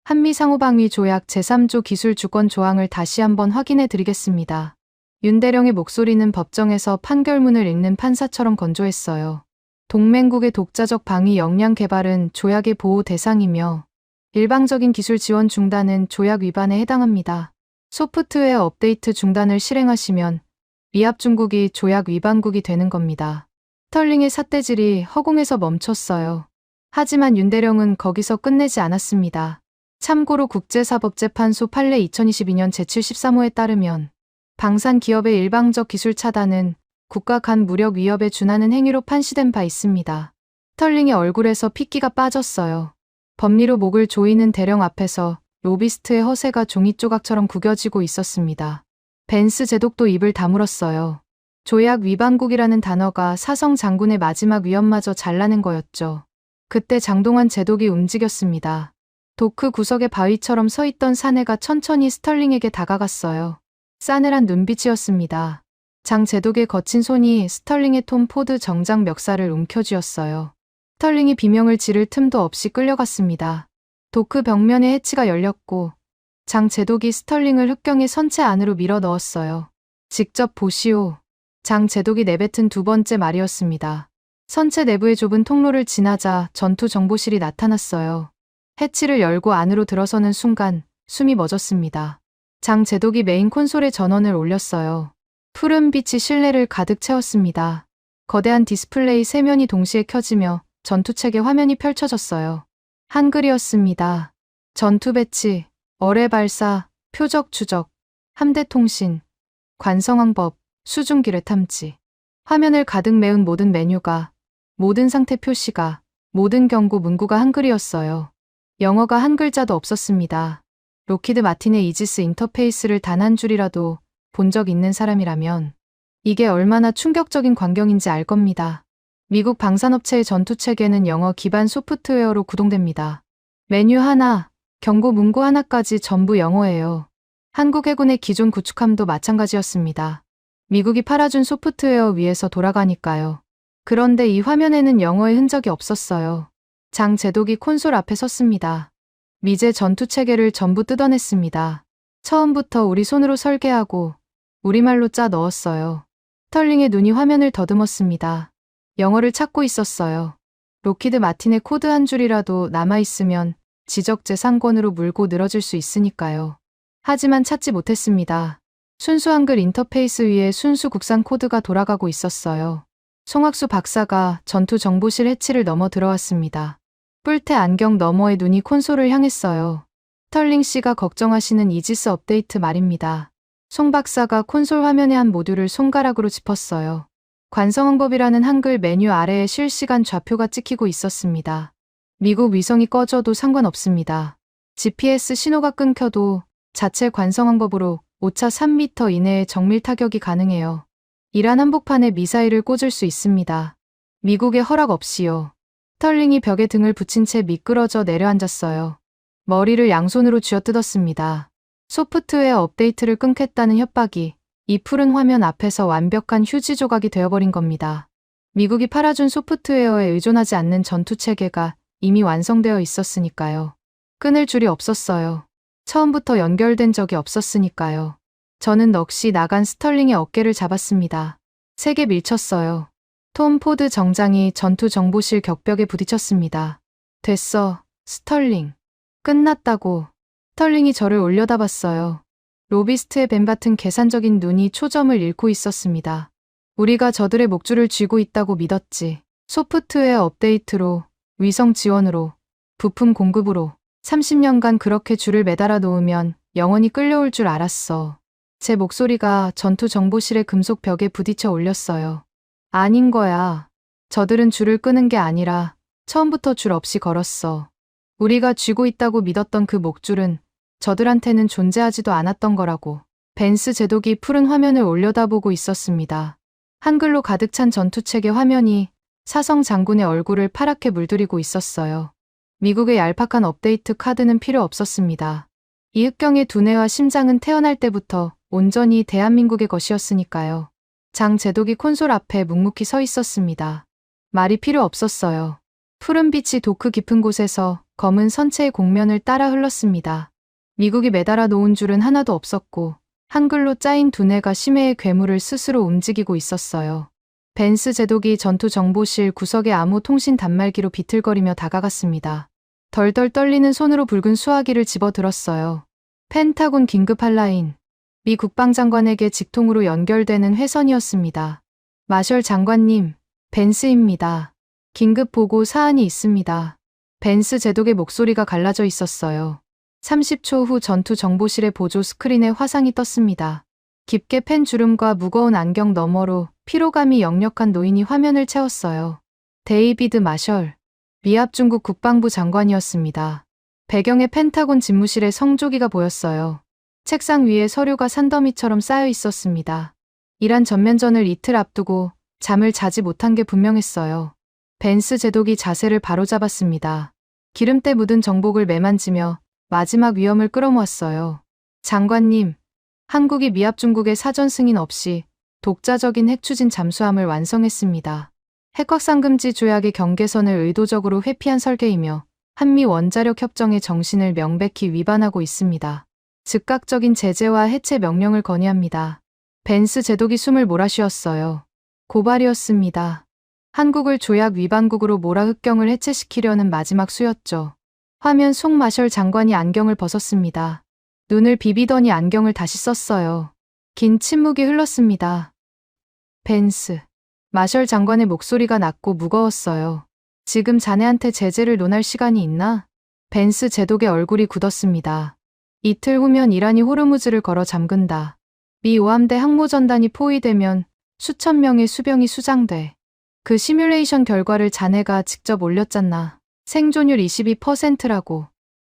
한미 상호방위 조약 제3조 기술 주권 조항을 다시 한번 확인해 드리겠습니다. 윤대령의 목소리는 법정에서 판결문을 읽는 판사처럼 건조했어요. 동맹국의 독자적 방위 역량 개발은 조약의 보호 대상이며 일방적인 기술 지원 중단은 조약 위반에 해당합니다. 소프트웨어 업데이트 중단을 실행하시면 미합 중국이 조약 위반국이 되는 겁니다. 스털링의 삿대질이 허공에서 멈췄어요. 하지만 윤대령은 거기서 끝내지 않았습니다. 참고로 국제사법재판소 판례 2022년 제73호에 따르면 방산 기업의 일방적 기술 차단은 국가 간 무력 위협에 준하는 행위로 판시된 바 있습니다. 스털링의 얼굴에서 핏기가 빠졌어요. 법리로 목을 조이는 대령 앞에서 로비스트의 허세가 종이 조각처럼 구겨지고 있었습니다. 벤스 제독도 입을 다물었어요. 조약 위반국이라는 단어가 사성 장군의 마지막 위협마저 잘라낸 거였죠. 그때 장동환 제독이 움직였습니다. 도크 구석에 바위처럼 서 있던 사내가 천천히 스털링에게 다가갔어요. 싸늘한 눈빛이었습니다. 장 제독의 거친 손이 스털링의 톰 포드 정장 멱살을 움켜쥐었어요. 스털링이 비명을 지를 틈도 없이 끌려갔습니다. 도크 벽면에 해치가 열렸고 장 제독이 스털링을 흑경의 선체 안으로 밀어 넣었어요. 직접 보시오. 장 제독이 내뱉은 두 번째 말이었습니다. 선체 내부의 좁은 통로를 지나자 전투 정보실이 나타났어요. 해치를 열고 안으로 들어서는 순간 숨이 멎었습니다. 장 제독이 메인 콘솔에 전원을 올렸어요. 푸른 빛이 실내를 가득 채웠습니다. 거대한 디스플레이 세 면이 동시에 켜지며 전투체계 화면이 펼쳐졌어요. 한글이었습니다. 전투 배치, 어뢰 발사, 표적 추적, 함대 통신, 관성항법, 수중 기뢰 탐지. 화면을 가득 메운 모든 메뉴가, 모든 상태 표시가, 모든 경고 문구가 한글이었어요. 영어가 한 글자도 없었습니다. 로키드 마틴의 이지스 인터페이스를 단 한 줄이라도 본 적 있는 사람이라면 이게 얼마나 충격적인 광경인지 알 겁니다. 미국 방산업체의 전투체계는 영어 기반 소프트웨어로 구동됩니다. 메뉴 하나, 경고 문구 하나까지 전부 영어예요. 한국 해군의 기존 구축함도 마찬가지였습니다. 미국이 팔아준 소프트웨어 위에서 돌아가니까요. 그런데 이 화면에는 영어의 흔적이 없었어요. 장 제독이 콘솔 앞에 섰습니다. 미제 전투체계를 전부 뜯어냈습니다. 처음부터 우리 손으로 설계하고 우리말로 짜 넣었어요. 스털링의 눈이 화면을 더듬었습니다. 영어를 찾고 있었어요. 로키드 마틴의 코드 한 줄이라도 남아있으면 지적재 상권으로 물고 늘어질 수 있으니까요. 하지만 찾지 못했습니다. 순수 한글 인터페이스 위에 순수 국산 코드가 돌아가고 있었어요. 송학수 박사가 전투 정보실 해치를 넘어 들어왔습니다. 뿔테 안경 너머의 눈이 콘솔을 향했어요. 스털링 씨가 걱정하시는 이지스 업데이트 말입니다. 송 박사가 콘솔 화면의 한 모듈을 손가락으로 짚었어요. 관성항법이라는 한글 메뉴 아래에 실시간 좌표가 찍히고 있었습니다. 미국 위성이 꺼져도 상관없습니다. GPS 신호가 끊겨도 자체 관성항법으로 오차 3m 이내에 정밀 타격이 가능해요. 이란 한복판에 미사일을 꽂을 수 있습니다. 미국의 허락 없이요. 스털링이 벽에 등을 붙인 채 미끄러져 내려앉았어요. 머리를 양손으로 쥐어뜯었습니다. 소프트웨어 업데이트를 끊겠다는 협박이 이 푸른 화면 앞에서 완벽한 휴지 조각이 되어버린 겁니다. 미국이 팔아준 소프트웨어에 의존하지 않는 전투체계가 이미 완성되어 있었으니까요. 끊을 줄이 없었어요. 처음부터 연결된 적이 없었으니까요. 저는 넋이 나간 스털링의 어깨를 잡았습니다. 세게 밀쳤어요. 톰 포드 정장이 전투 정보실 격벽에 부딪혔습니다. 됐어, 스털링. 끝났다고. 스털링이 저를 올려다봤어요. 로비스트의 뱀 같은 계산적인 눈이 초점을 잃고 있었습니다. 우리가 저들의 목줄을 쥐고 있다고 믿었지. 소프트웨어 업데이트로, 위성 지원으로, 부품 공급으로 30년간 그렇게 줄을 매달아 놓으면 영원히 끌려올 줄 알았어. 제 목소리가 전투 정보실의 금속 벽에 부딪혀 올렸어요. 아닌 거야. 저들은 줄을 끄는 게 아니라 처음부터 줄 없이 걸었어. 우리가 쥐고 있다고 믿었던 그 목줄은 저들한테는 존재하지도 않았던 거라고. 벤스 제독이 푸른 화면을 올려다보고 있었습니다. 한글로 가득 찬 전투체계 화면이 사성 장군의 얼굴을 파랗게 물들이고 있었어요. 미국의 얄팍한 업데이트 카드는 필요 없었습니다. 이흑경의 두뇌와 심장은 태어날 때부터 온전히 대한민국의 것이었으니까요. 장 제독이 콘솔 앞에 묵묵히 서 있었습니다. 말이 필요 없었어요. 푸른 빛이 도크 깊은 곳에서 검은 선체의 곡면을 따라 흘렀습니다. 미국이 매달아 놓은 줄은 하나도 없었고 한글로 짜인 두뇌가 심해의 괴물을 스스로 움직이고 있었어요. 벤스 제독이 전투 정보실 구석의 암호 통신 단말기로 비틀거리며 다가갔습니다. 덜덜 떨리는 손으로 붉은 수화기를 집어들었어요. 펜타곤 긴급 한라인. 미 국방장관에게 직통으로 연결되는 회선이었습니다. 마셜 장관님, 벤스입니다. 긴급 보고 사안이 있습니다. 벤스 제독의 목소리가 갈라져 있었어요. 30초 후 전투 정보실의 보조 스크린에 화상이 떴습니다. 깊게 팬 주름과 무거운 안경 너머로 피로감이 역력한 노인이 화면을 채웠어요. 데이비드 마셜, 미합 중국 국방부 장관이었습니다. 배경에 펜타곤 집무실의 성조기가 보였어요. 책상 위에 서류가 산더미처럼 쌓여 있었습니다. 이란 전면전을 이틀 앞두고 잠을 자지 못한 게 분명했어요. 벤스 제독이 자세를 바로잡았습니다. 기름때 묻은 정복을 매만지며 마지막 위험을 끌어모았어요. 장관님, 한국이 미합 중국의 사전 승인 없이 독자적인 핵추진 잠수함을 완성했습니다. 핵확산금지 조약의 경계선을 의도적으로 회피한 설계이며 한미 원자력 협정의 정신을 명백히 위반하고 있습니다. 즉각적인 제재와 해체 명령을 건의합니다. 벤스 제독이 숨을 몰아쉬었어요. 고발이었습니다. 한국을 조약 위반국으로 몰아 흑경을 해체시키려는 마지막 수였죠. 화면 속 마셜 장관이 안경을 벗었습니다. 눈을 비비더니 안경을 다시 썼어요. 긴 침묵이 흘렀습니다. 벤스. 마셜 장관의 목소리가 낮고 무거웠어요. 지금 자네한테 제재를 논할 시간이 있나? 벤스 제독의 얼굴이 굳었습니다. 이틀 후면 이란이 호르무즈를 걸어 잠근다. 미 오함대 항모전단이 포위되면 수천 명의 수병이 수장돼. 그 시뮬레이션 결과를 자네가 직접 올렸잖나. 생존율 22%라고.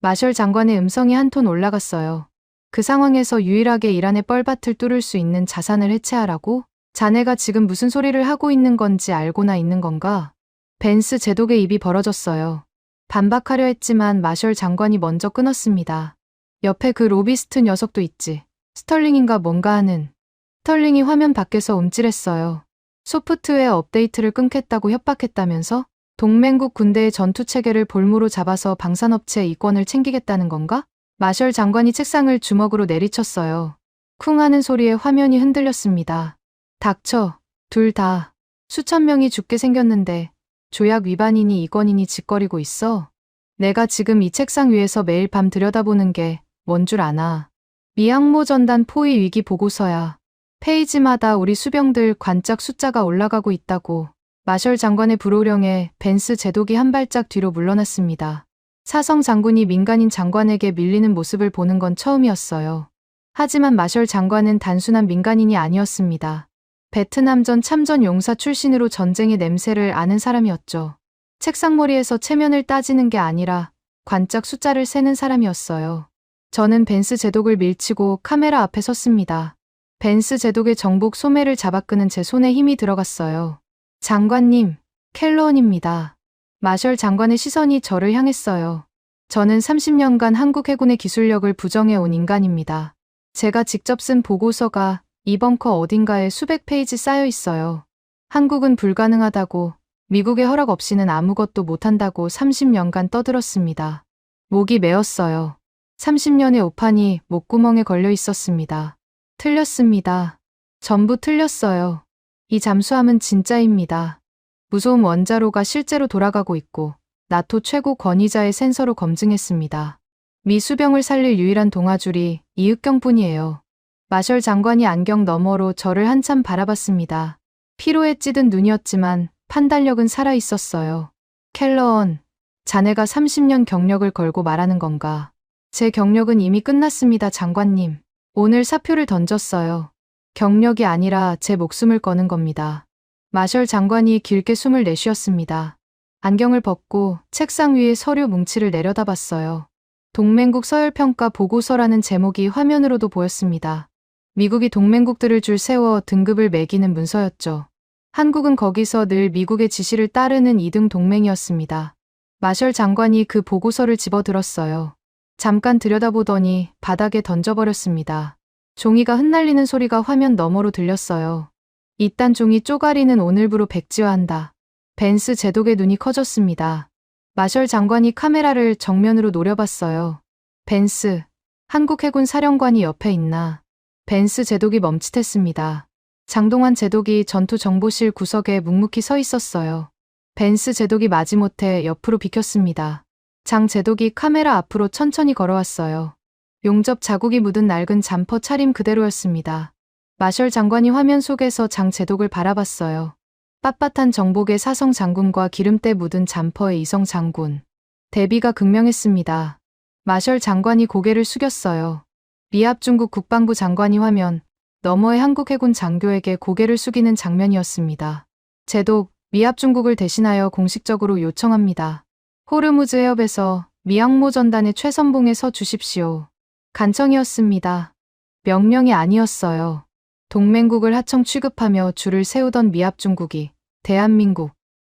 마셜 장관의 음성이 한 톤 올라갔어요. 그 상황에서 유일하게 이란의 뻘밭을 뚫을 수 있는 자산을 해체하라고? 자네가 지금 무슨 소리를 하고 있는 건지 알고나 있는 건가? 벤스 제독의 입이 벌어졌어요. 반박하려 했지만 마셜 장관이 먼저 끊었습니다. 옆에 그 로비스트 녀석도 있지. 스털링인가 뭔가 하는. 스털링이 화면 밖에서 움찔했어요. 소프트웨어 업데이트를 끊겠다고 협박했다면서? 동맹국 군대의 전투체계를 볼모로 잡아서 방산업체 이권을 챙기겠다는 건가? 마셜 장관이 책상을 주먹으로 내리쳤어요. 쿵 하는 소리에 화면이 흔들렸습니다. 닥쳐. 둘 다. 수천 명이 죽게 생겼는데 조약 위반이니 이권이니 짓거리고 있어? 내가 지금 이 책상 위에서 매일 밤 들여다보는 게 뭔 줄 아나. 미항모 전단 포위 위기 보고서야. 페이지마다 우리 수병들 관짝 숫자가 올라가고 있다고. 마셜 장관의 불호령에 벤스 제독이 한 발짝 뒤로 물러났습니다. 사성 장군이 민간인 장관에게 밀리는 모습을 보는 건 처음이었어요. 하지만 마셜 장관은 단순한 민간인이 아니었습니다. 베트남전 참전 용사 출신으로 전쟁의 냄새를 아는 사람이었죠. 책상머리에서 체면을 따지는 게 아니라 관짝 숫자를 세는 사람이었어요. 저는 벤스 제독을 밀치고 카메라 앞에 섰습니다. 벤스 제독의 정복 소매를 잡아끄는 제 손에 힘이 들어갔어요. 장관님, 켈러언입니다. 마셜 장관의 시선이 저를 향했어요. 저는 30년간 한국 해군의 기술력을 부정해온 인간입니다. 제가 직접 쓴 보고서가 이 벙커 어딘가에 수백 페이지 쌓여 있어요. 한국은 불가능하다고, 미국의 허락 없이는 아무것도 못한다고 30년간 떠들었습니다. 목이 메었어요. 30년의 오판이 목구멍에 걸려 있었습니다. 틀렸습니다. 전부 틀렸어요. 이 잠수함은 진짜입니다. 무소음 원자로가 실제로 돌아가고 있고 나토 최고 권위자의 센서로 검증했습니다. 미 수병을 살릴 유일한 동아줄이 이흑경뿐이에요. 마셜 장관이 안경 너머로 저를 한참 바라봤습니다. 피로에 찌든 눈이었지만 판단력은 살아있었어요. 켈러언, 자네가 30년 경력을 걸고 말하는 건가? 제 경력은 이미 끝났습니다, 장관님. 오늘 사표를 던졌어요. 경력이 아니라 제 목숨을 거는 겁니다. 마셜 장관이 길게 숨을 내쉬었습니다. 안경을 벗고 책상 위에 서류 뭉치를 내려다봤어요. 동맹국 서열평가 보고서라는 제목이 화면으로도 보였습니다. 미국이 동맹국들을 줄 세워 등급을 매기는 문서였죠. 한국은 거기서 늘 미국의 지시를 따르는 2등 동맹이었습니다. 마셜 장관이 그 보고서를 집어들었어요. 잠깐 들여다보더니 바닥에 던져버렸습니다. 종이가 흩날리는 소리가 화면 너머로 들렸어요. 이딴 종이 쪼가리는 오늘부로 백지화한다. 벤스 제독의 눈이 커졌습니다. 마셜 장관이 카메라를 정면으로 노려봤어요. 벤스, 한국 해군 사령관이 옆에 있나? 벤스 제독이 멈칫했습니다. 장동환 제독이 전투정보실 구석에 묵묵히 서 있었어요. 벤스 제독이 마지못해 옆으로 비켰습니다. 장 제독이 카메라 앞으로 천천히 걸어왔어요. 용접 자국이 묻은 낡은 잠퍼 차림 그대로였습니다. 마셜 장관이 화면 속에서 장 제독을 바라봤어요. 빳빳한 정복의 사성 장군과 기름때 묻은 잠퍼의 이성 장군. 대비가 극명했습니다. 마셜 장관이 고개를 숙였어요. 미합 중국 국방부 장관이 화면 너머의 한국 해군 장교에게 고개를 숙이는 장면이었습니다. 제독, 미합 중국을 대신하여 공식적으로 요청합니다. 호르무즈 해협에서 미항모 전단의 최선봉에 서 주십시오. 간청이었습니다. 명령이 아니었어요. 동맹국을 하청 취급하며 줄을 세우던 미합 중국이 대한민국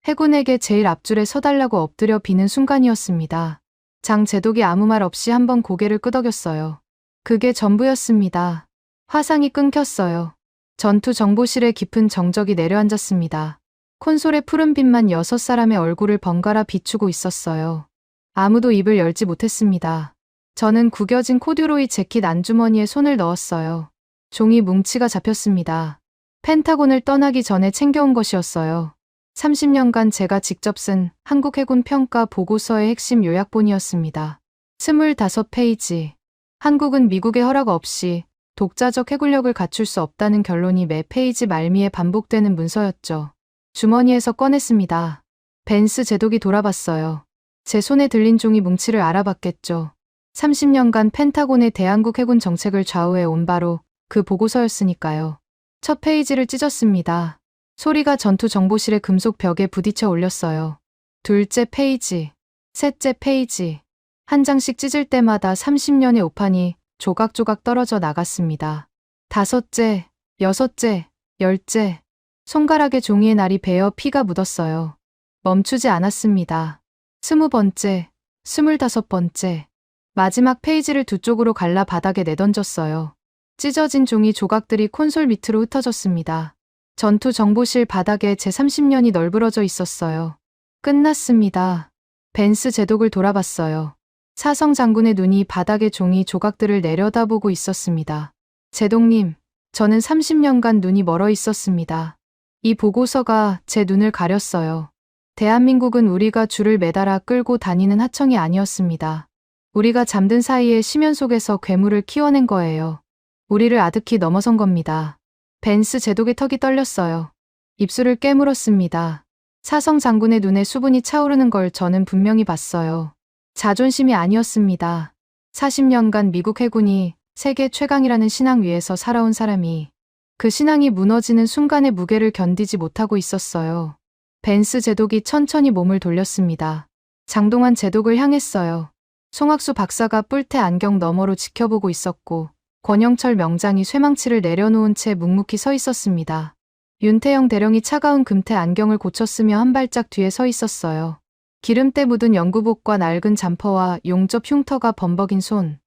해군에게 제일 앞줄에 서달라고 엎드려 비는 순간이었습니다. 장 제독이 아무 말 없이 한번 고개를 끄덕였어요. 그게 전부였습니다. 화상이 끊겼어요. 전투 정보실에 깊은 정적이 내려앉았습니다. 콘솔의 푸른빛만 6사람의 얼굴을 번갈아 비추고 있었어요. 아무도 입을 열지 못했습니다. 저는 구겨진 코듀로이 재킷 안주머니에 손을 넣었어요. 종이 뭉치가 잡혔습니다. 펜타곤을 떠나기 전에 챙겨온 것이었어요. 30년간 제가 직접 쓴 한국 해군 평가 보고서의 핵심 요약본이었습니다. 25페이지. 한국은 미국의 허락 없이 독자적 해군력을 갖출 수 없다는 결론이 매 페이지 말미에 반복되는 문서였죠. 주머니에서 꺼냈습니다. 벤스 제독이 돌아봤어요. 제 손에 들린 종이 뭉치를 알아봤겠죠. 30년간 펜타곤의 대한국 해군 정책을 좌우해 온 바로 그 보고서였으니까요. 첫 페이지를 찢었습니다. 소리가 전투 정보실의 금속 벽에 부딪혀 올렸어요. 둘째 페이지, 셋째 페이지. 한 장씩 찢을 때마다 30년의 오판이 조각조각 떨어져 나갔습니다. 다섯째, 여섯째, 열째. 손가락에 종이의 날이 베어 피가 묻었어요. 멈추지 않았습니다. 20번째, 25번째. 마지막 페이지를 두 쪽으로 갈라 바닥에 내던졌어요. 찢어진 종이 조각들이 콘솔 밑으로 흩어졌습니다. 전투 정보실 바닥에 제 30년이 널브러져 있었어요. 끝났습니다. 벤스 제독을 돌아봤어요. 사성 장군의 눈이 바닥의 종이 조각들을 내려다보고 있었습니다. 제독님, 저는 30년간 눈이 멀어 있었습니다. 이 보고서가 제 눈을 가렸어요. 대한민국은 우리가 줄을 매달아 끌고 다니는 하청이 아니었습니다. 우리가 잠든 사이에 심연 속에서 괴물을 키워낸 거예요. 우리를 아득히 넘어선 겁니다. 벤스 제독의 턱이 떨렸어요. 입술을 깨물었습니다. 사성 장군의 눈에 수분이 차오르는 걸 저는 분명히 봤어요. 자존심이 아니었습니다. 40년간 미국 해군이 세계 최강이라는 신앙 위에서 살아온 사람이 그 신앙이 무너지는 순간의 무게를 견디지 못하고 있었어요. 벤스 제독이 천천히 몸을 돌렸습니다. 장동환 제독을 향했어요. 송학수 박사가 뿔테 안경 너머로 지켜보고 있었고 권영철 명장이 쇠망치를 내려놓은 채 묵묵히 서 있었습니다. 윤태영 대령이 차가운 금태 안경을 고쳤으며 한 발짝 뒤에 서 있었어요. 기름때 묻은 연구복과 낡은 잠퍼와 용접 흉터가 범벅인 손.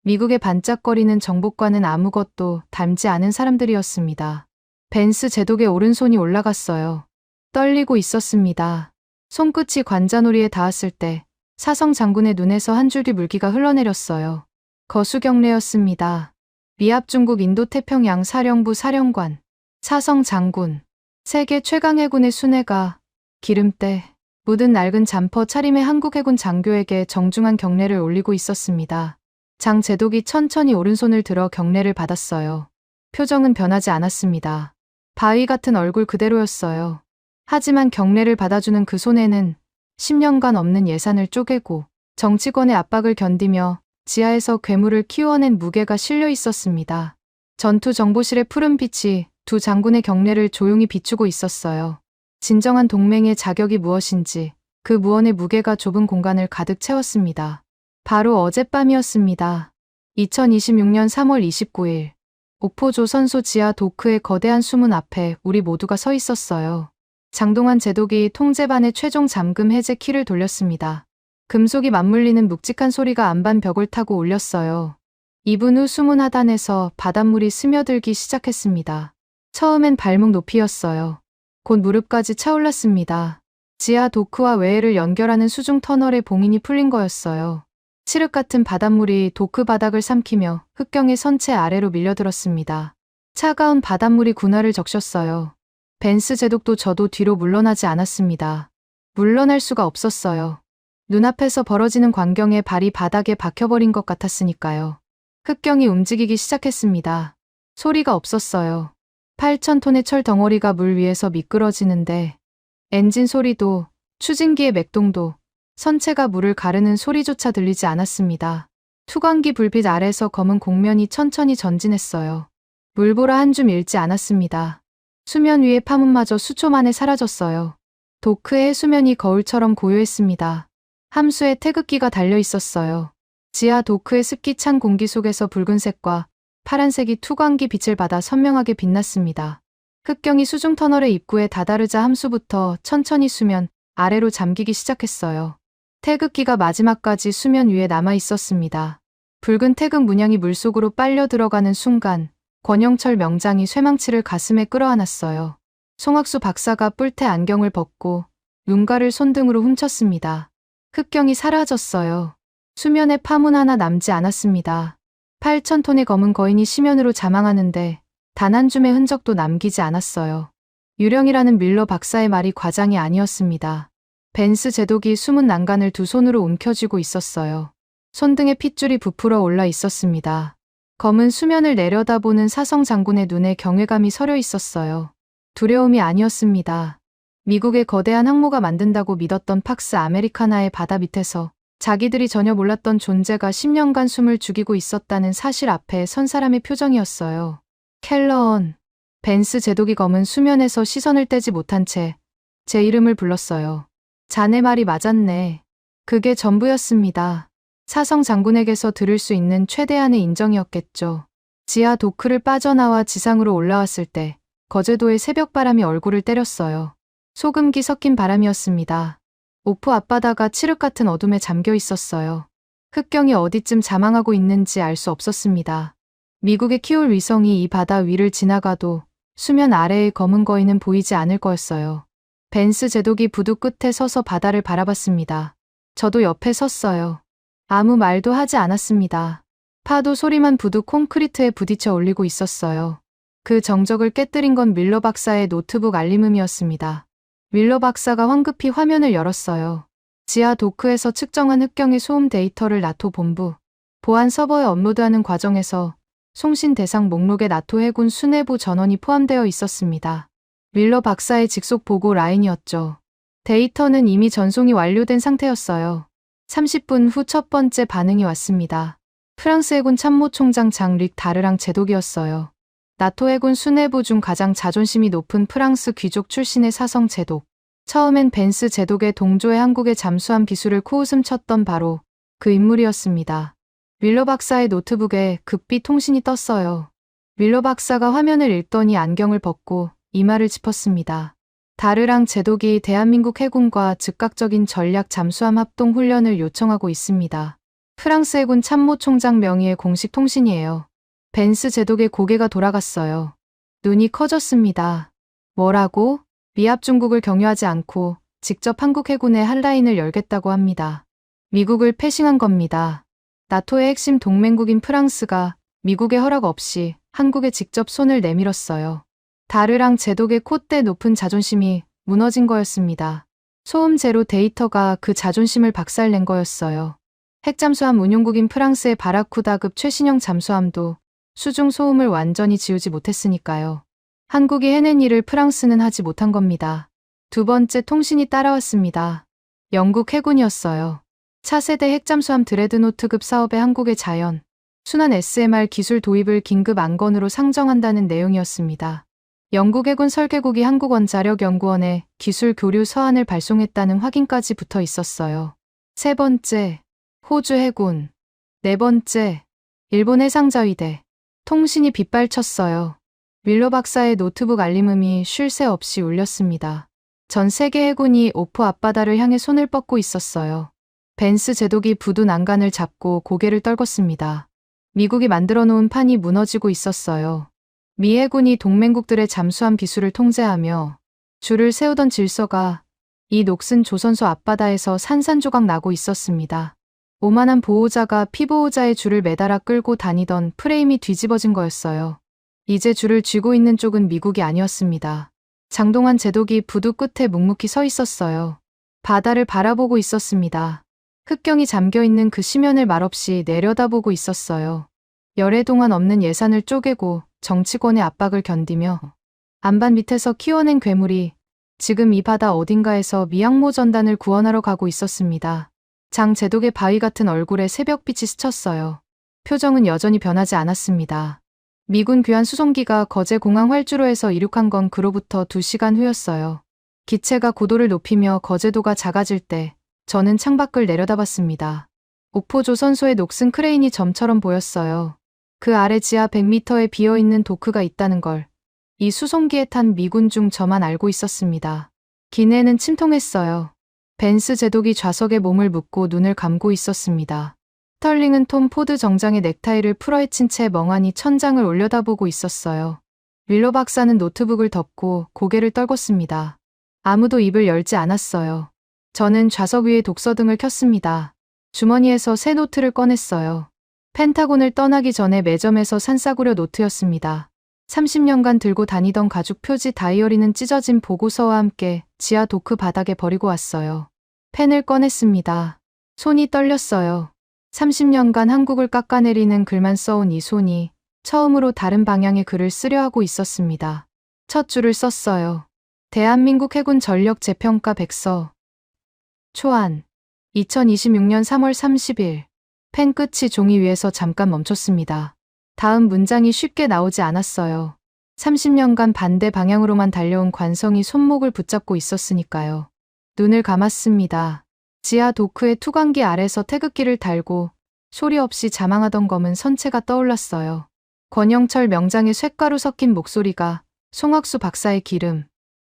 미국의 반짝거리는 정복과는 아무것도 닮지 않은 사람들이었습니다. 벤스 제독의 오른손이 올라갔어요. 떨리고 있었습니다. 손끝이 관자놀이에 닿았을 때 사성 장군의 눈에서 한 줄기 물기가 흘러내렸어요. 거수경례였습니다. 미합 중국 인도태평양 사령부 사령관, 사성 장군, 세계 최강 해군의 순회가 기름때 묻은 낡은 잠퍼 차림의 한국 해군 장교에게 정중한 경례를 올리고 있었습니다. 장 제독이 천천히 오른손을 들어 경례를 받았어요. 표정은 변하지 않았습니다. 바위 같은 얼굴 그대로였어요. 하지만 경례를 받아주는 그 손에는 10년간 없는 예산을 쪼개고 정치권의 압박을 견디며 지하에서 괴물을 키워낸 무게가 실려 있었습니다. 전투 정보실의 푸른 빛이 두 장군의 경례를 조용히 비추고 있었어요. 진정한 동맹의 자격이 무엇인지 그 무언의 무게가 좁은 공간을 가득 채웠습니다. 바로 어젯밤이었습니다. 2026년 3월 29일 옥포조선소 지하 도크의 거대한 수문 앞에 우리 모두가 서 있었어요. 장동환 제독이 통제반의 최종 잠금 해제 키를 돌렸습니다. 금속이 맞물리는 묵직한 소리가 안반 벽을 타고 울렸어요. 2분 후 수문 하단에서 바닷물이 스며들기 시작했습니다. 처음엔 발목 높이였어요. 곧 무릎까지 차올랐습니다. 지하 도크와 외해를 연결하는 수중 터널의 봉인이 풀린 거였어요. 칠흑 같은 바닷물이 도크 바닥을 삼키며 흑경의 선체 아래로 밀려들었습니다. 차가운 바닷물이 군화를 적셨어요. 벤스 제독도 저도 뒤로 물러나지 않았습니다. 물러날 수가 없었어요. 눈앞에서 벌어지는 광경에 발이 바닥에 박혀버린 것 같았으니까요. 흑경이 움직이기 시작했습니다. 소리가 없었어요. 8,000톤의 철 덩어리가 물 위에서 미끄러지는데 엔진 소리도 추진기의 맥동도 선체가 물을 가르는 소리조차 들리지 않았습니다. 투광기 불빛 아래서 검은 공면이 천천히 전진했어요. 물보라 한 줌 잃지 않았습니다. 수면 위의 파문마저 수초 만에 사라졌어요. 도크의 해수면이 거울처럼 고요했습니다. 함수에 태극기가 달려 있었어요. 지하 도크의 습기 찬 공기 속에서 붉은색과 파란색이 투광기 빛을 받아 선명하게 빛났습니다. 흑경이 수중 터널의 입구에 다다르자 함수부터 천천히 수면 아래로 잠기기 시작했어요. 태극기가 마지막까지 수면 위에 남아 있었습니다. 붉은 태극 문양이 물속으로 빨려 들어가는 순간 권영철 명장이 쇠망치를 가슴에 끌어안았어요. 송학수 박사가 뿔테 안경을 벗고 눈가를 손등으로 훔쳤습니다. 흑경이 사라졌어요. 수면에 파문 하나 남지 않았습니다. 8,000톤의 검은 거인이 심연으로 자망하는데 단 한 줌의 흔적도 남기지 않았어요. 유령이라는 밀러 박사의 말이 과장이 아니었습니다. 벤스 제독이 숨은 난간을 두 손으로 움켜쥐고 있었어요. 손등에 핏줄이 부풀어 올라 있었습니다. 검은 수면을 내려다보는 사성 장군의 눈에 경외감이 서려 있었어요. 두려움이 아니었습니다. 미국의 거대한 항모가 만든다고 믿었던 팍스 아메리카나의 바다 밑에서 자기들이 전혀 몰랐던 존재가 10년간 숨을 죽이고 있었다는 사실 앞에 선 사람의 표정이었어요. 켈러언. 벤스 제독이 검은 수면에서 시선을 떼지 못한 채 제 이름을 불렀어요. 자네 말이 맞았네. 그게 전부였습니다. 사성 장군에게서 들을 수 있는 최대한의 인정이었겠죠. 지하 도크를 빠져나와 지상으로 올라왔을 때 거제도의 새벽바람이 얼굴을 때렸어요. 소금기 섞인 바람이었습니다. 오프 앞바다가 칠흑 같은 어둠에 잠겨 있었어요. 흑경이 어디쯤 자망하고 있는지 알 수 없었습니다. 미국의 키올 위성이 이 바다 위를 지나가도 수면 아래의 검은 거인은 보이지 않을 거였어요. 벤스 제독이 부두 끝에 서서 바다를 바라봤습니다. 저도 옆에 섰어요. 아무 말도 하지 않았습니다. 파도 소리만 부두 콘크리트에 부딪혀 올리고 있었어요. 그 정적을 깨뜨린 건 밀러 박사의 노트북 알림음이었습니다. 밀러 박사가 황급히 화면을 열었어요. 지하 도크에서 측정한 흑경의 소음 데이터를 나토 본부 보안 서버에 업로드하는 과정에서 송신 대상 목록에 나토 해군 수뇌부 전원이 포함되어 있었습니다. 밀러 박사의 직속 보고 라인이었죠. 데이터는 이미 전송이 완료된 상태였어요. 30분 후 첫 번째 반응이 왔습니다. 프랑스 해군 참모총장 장 릭 다르랑 제독이었어요. 나토 해군 수뇌부 중 가장 자존심이 높은 프랑스 귀족 출신의 사성 제독. 처음엔 벤스 제독의 동조의 한국에 잠수함 기술을 코웃음 쳤던 바로 그 인물이었습니다. 밀러 박사의 노트북에 급비 통신이 떴어요. 밀러 박사가 화면을 읽더니 안경을 벗고 이마를 짚었습니다. 다르랑 제독이 대한민국 해군과 즉각적인 전략 잠수함 합동 훈련을 요청하고 있습니다. 프랑스 해군 참모총장 명의의 공식 통신이에요. 벤스 제독의 고개가 돌아갔어요. 눈이 커졌습니다. 뭐라고? 미합 중국을 경유하지 않고 직접 한국 해군의 핫라인을 열겠다고 합니다. 미국을 패싱한 겁니다. 나토의 핵심 동맹국인 프랑스가 미국의 허락 없이 한국에 직접 손을 내밀었어요. 다르랑 제독의 콧대 높은 자존심이 무너진 거였습니다. 소음 제로 데이터가 그 자존심을 박살낸 거였어요. 핵잠수함 운용국인 프랑스의 바라쿠다급 최신형 잠수함도 수중 소음을 완전히 지우지 못했으니까요. 한국이 해낸 일을 프랑스는 하지 못한 겁니다. 두 번째 통신이 따라왔습니다. 영국 해군이었어요. 차세대 핵잠수함 드레드노트급 사업에 한국의 자연, 순환 SMR 기술 도입을 긴급 안건으로 상정한다는 내용이었습니다. 영국 해군 설계국이 한국원자력연구원에 기술 교류 서한을 발송했다는 확인까지 붙어 있었어요. 세 번째, 호주 해군. 네 번째, 일본 해상자위대. 통신이 빗발쳤어요. 밀러 박사의 노트북 알림음이 쉴 새 없이 울렸습니다. 전 세계 해군이 오프 앞바다를 향해 손을 뻗고 있었어요. 벤스 제독이 부두 난간을 잡고 고개를 떨궜습니다. 미국이 만들어 놓은 판이 무너지고 있었어요. 미 해군이 동맹국들의 잠수함 기술을 통제하며 줄을 세우던 질서가 이 녹슨 조선소 앞바다에서 산산조각 나고 있었습니다. 오만한 보호자가 피보호자의 줄을 매달아 끌고 다니던 프레임이 뒤집어진 거였어요. 이제 줄을 쥐고 있는 쪽은 미국이 아니었습니다. 장동환 제독이 부두 끝에 묵묵히 서 있었어요. 바다를 바라보고 있었습니다. 흑경이 잠겨있는 그 심연을 말없이 내려다보고 있었어요. 열애 동안 없는 예산을 쪼개고 정치권의 압박을 견디며 안반 밑에서 키워낸 괴물이 지금 이 바다 어딘가에서 미항모 전단을 구원하러 가고 있었습니다. 장 제독의 바위 같은 얼굴에 새벽빛이 스쳤어요. 표정은 여전히 변하지 않았습니다. 미군 귀환 수송기가 거제 공항 활주로에서 이륙한 건 그로부터 2시간 후였어요. 기체가 고도를 높이며 거제도가 작아질 때 저는 창밖을 내려다봤습니다. 옥포조선소의 녹슨 크레인이 점처럼 보였어요. 그 아래 지하 100m에 비어있는 도크가 있다는 걸 이 수송기에 탄 미군 중 저만 알고 있었습니다. 기내는 침통했어요. 벤스 제독이 좌석에 몸을 묻고 눈을 감고 있었습니다. 스털링은 톰 포드 정장의 넥타이를 풀어헤친 채 멍하니 천장을 올려다보고 있었어요. 윌로 박사는 노트북을 덮고 고개를 떨궜습니다. 아무도 입을 열지 않았어요. 저는 좌석 위에 독서등을 켰습니다. 주머니에서 새 노트를 꺼냈어요. 펜타곤을 떠나기 전에 매점에서 산 싸구려 노트였습니다. 30년간 들고 다니던 가죽 표지 다이어리는 찢어진 보고서와 함께 지하 도크 바닥에 버리고 왔어요. 펜을 꺼냈습니다. 손이 떨렸어요. 30년간 한국을 깎아내리는 글만 써온 이 손이 처음으로 다른 방향의 글을 쓰려 하고 있었습니다. 첫 줄을 썼어요. 대한민국 해군 전력 재평가 백서. 초안. 2026년 3월 30일. 펜 끝이 종이 위에서 잠깐 멈췄습니다. 다음 문장이 쉽게 나오지 않았어요. 30년간 반대 방향으로만 달려온 관성이 손목을 붙잡고 있었으니까요. 눈을 감았습니다. 지하 도크의 투광기 아래서 태극기를 달고 소리 없이 자망하던 검은 선체가 떠올랐어요. 권영철 명장의 쇳가루 섞인 목소리가, 송학수 박사의 기름,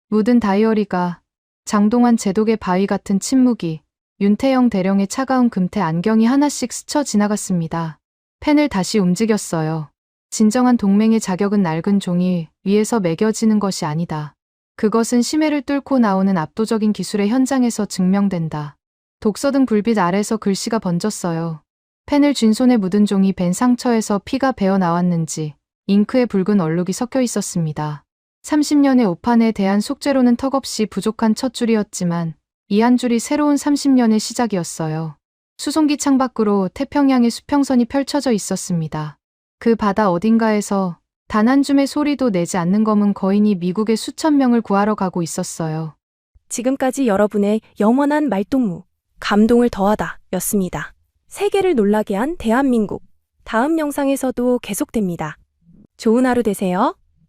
묻은 다이어리가, 장동환 제독의 바위 같은 침묵이, 윤태영 대령의 차가운 금태 안경이 하나씩 스쳐 지나갔습니다. 펜을 다시 움직였어요. 진정한 동맹의 자격은 낡은 종이 위에서 매겨지는 것이 아니다. 그것은 심해를 뚫고 나오는 압도적인 기술의 현장에서 증명된다. 독서등 불빛 아래서 글씨가 번졌어요. 펜을 쥔 손에 묻은 종이 벤 상처에서 피가 배어 나왔는지 잉크에 붉은 얼룩이 섞여 있었습니다. 30년의 오판에 대한 속죄로는 턱없이 부족한 첫 줄이었지만 이 한 줄이 새로운 30년의 시작이었어요. 수송기 창밖으로 태평양의 수평선이 펼쳐져 있었습니다. 그 바다 어딘가에서 단 한 줌의 소리도 내지 않는 검은 거인이 미국의 수천 명을 구하러 가고 있었어요. 지금까지 여러분의 영원한 말동무, 감동을 더하다 였습니다. 세계를 놀라게 한 대한민국. 다음 영상에서도 계속됩니다. 좋은 하루 되세요.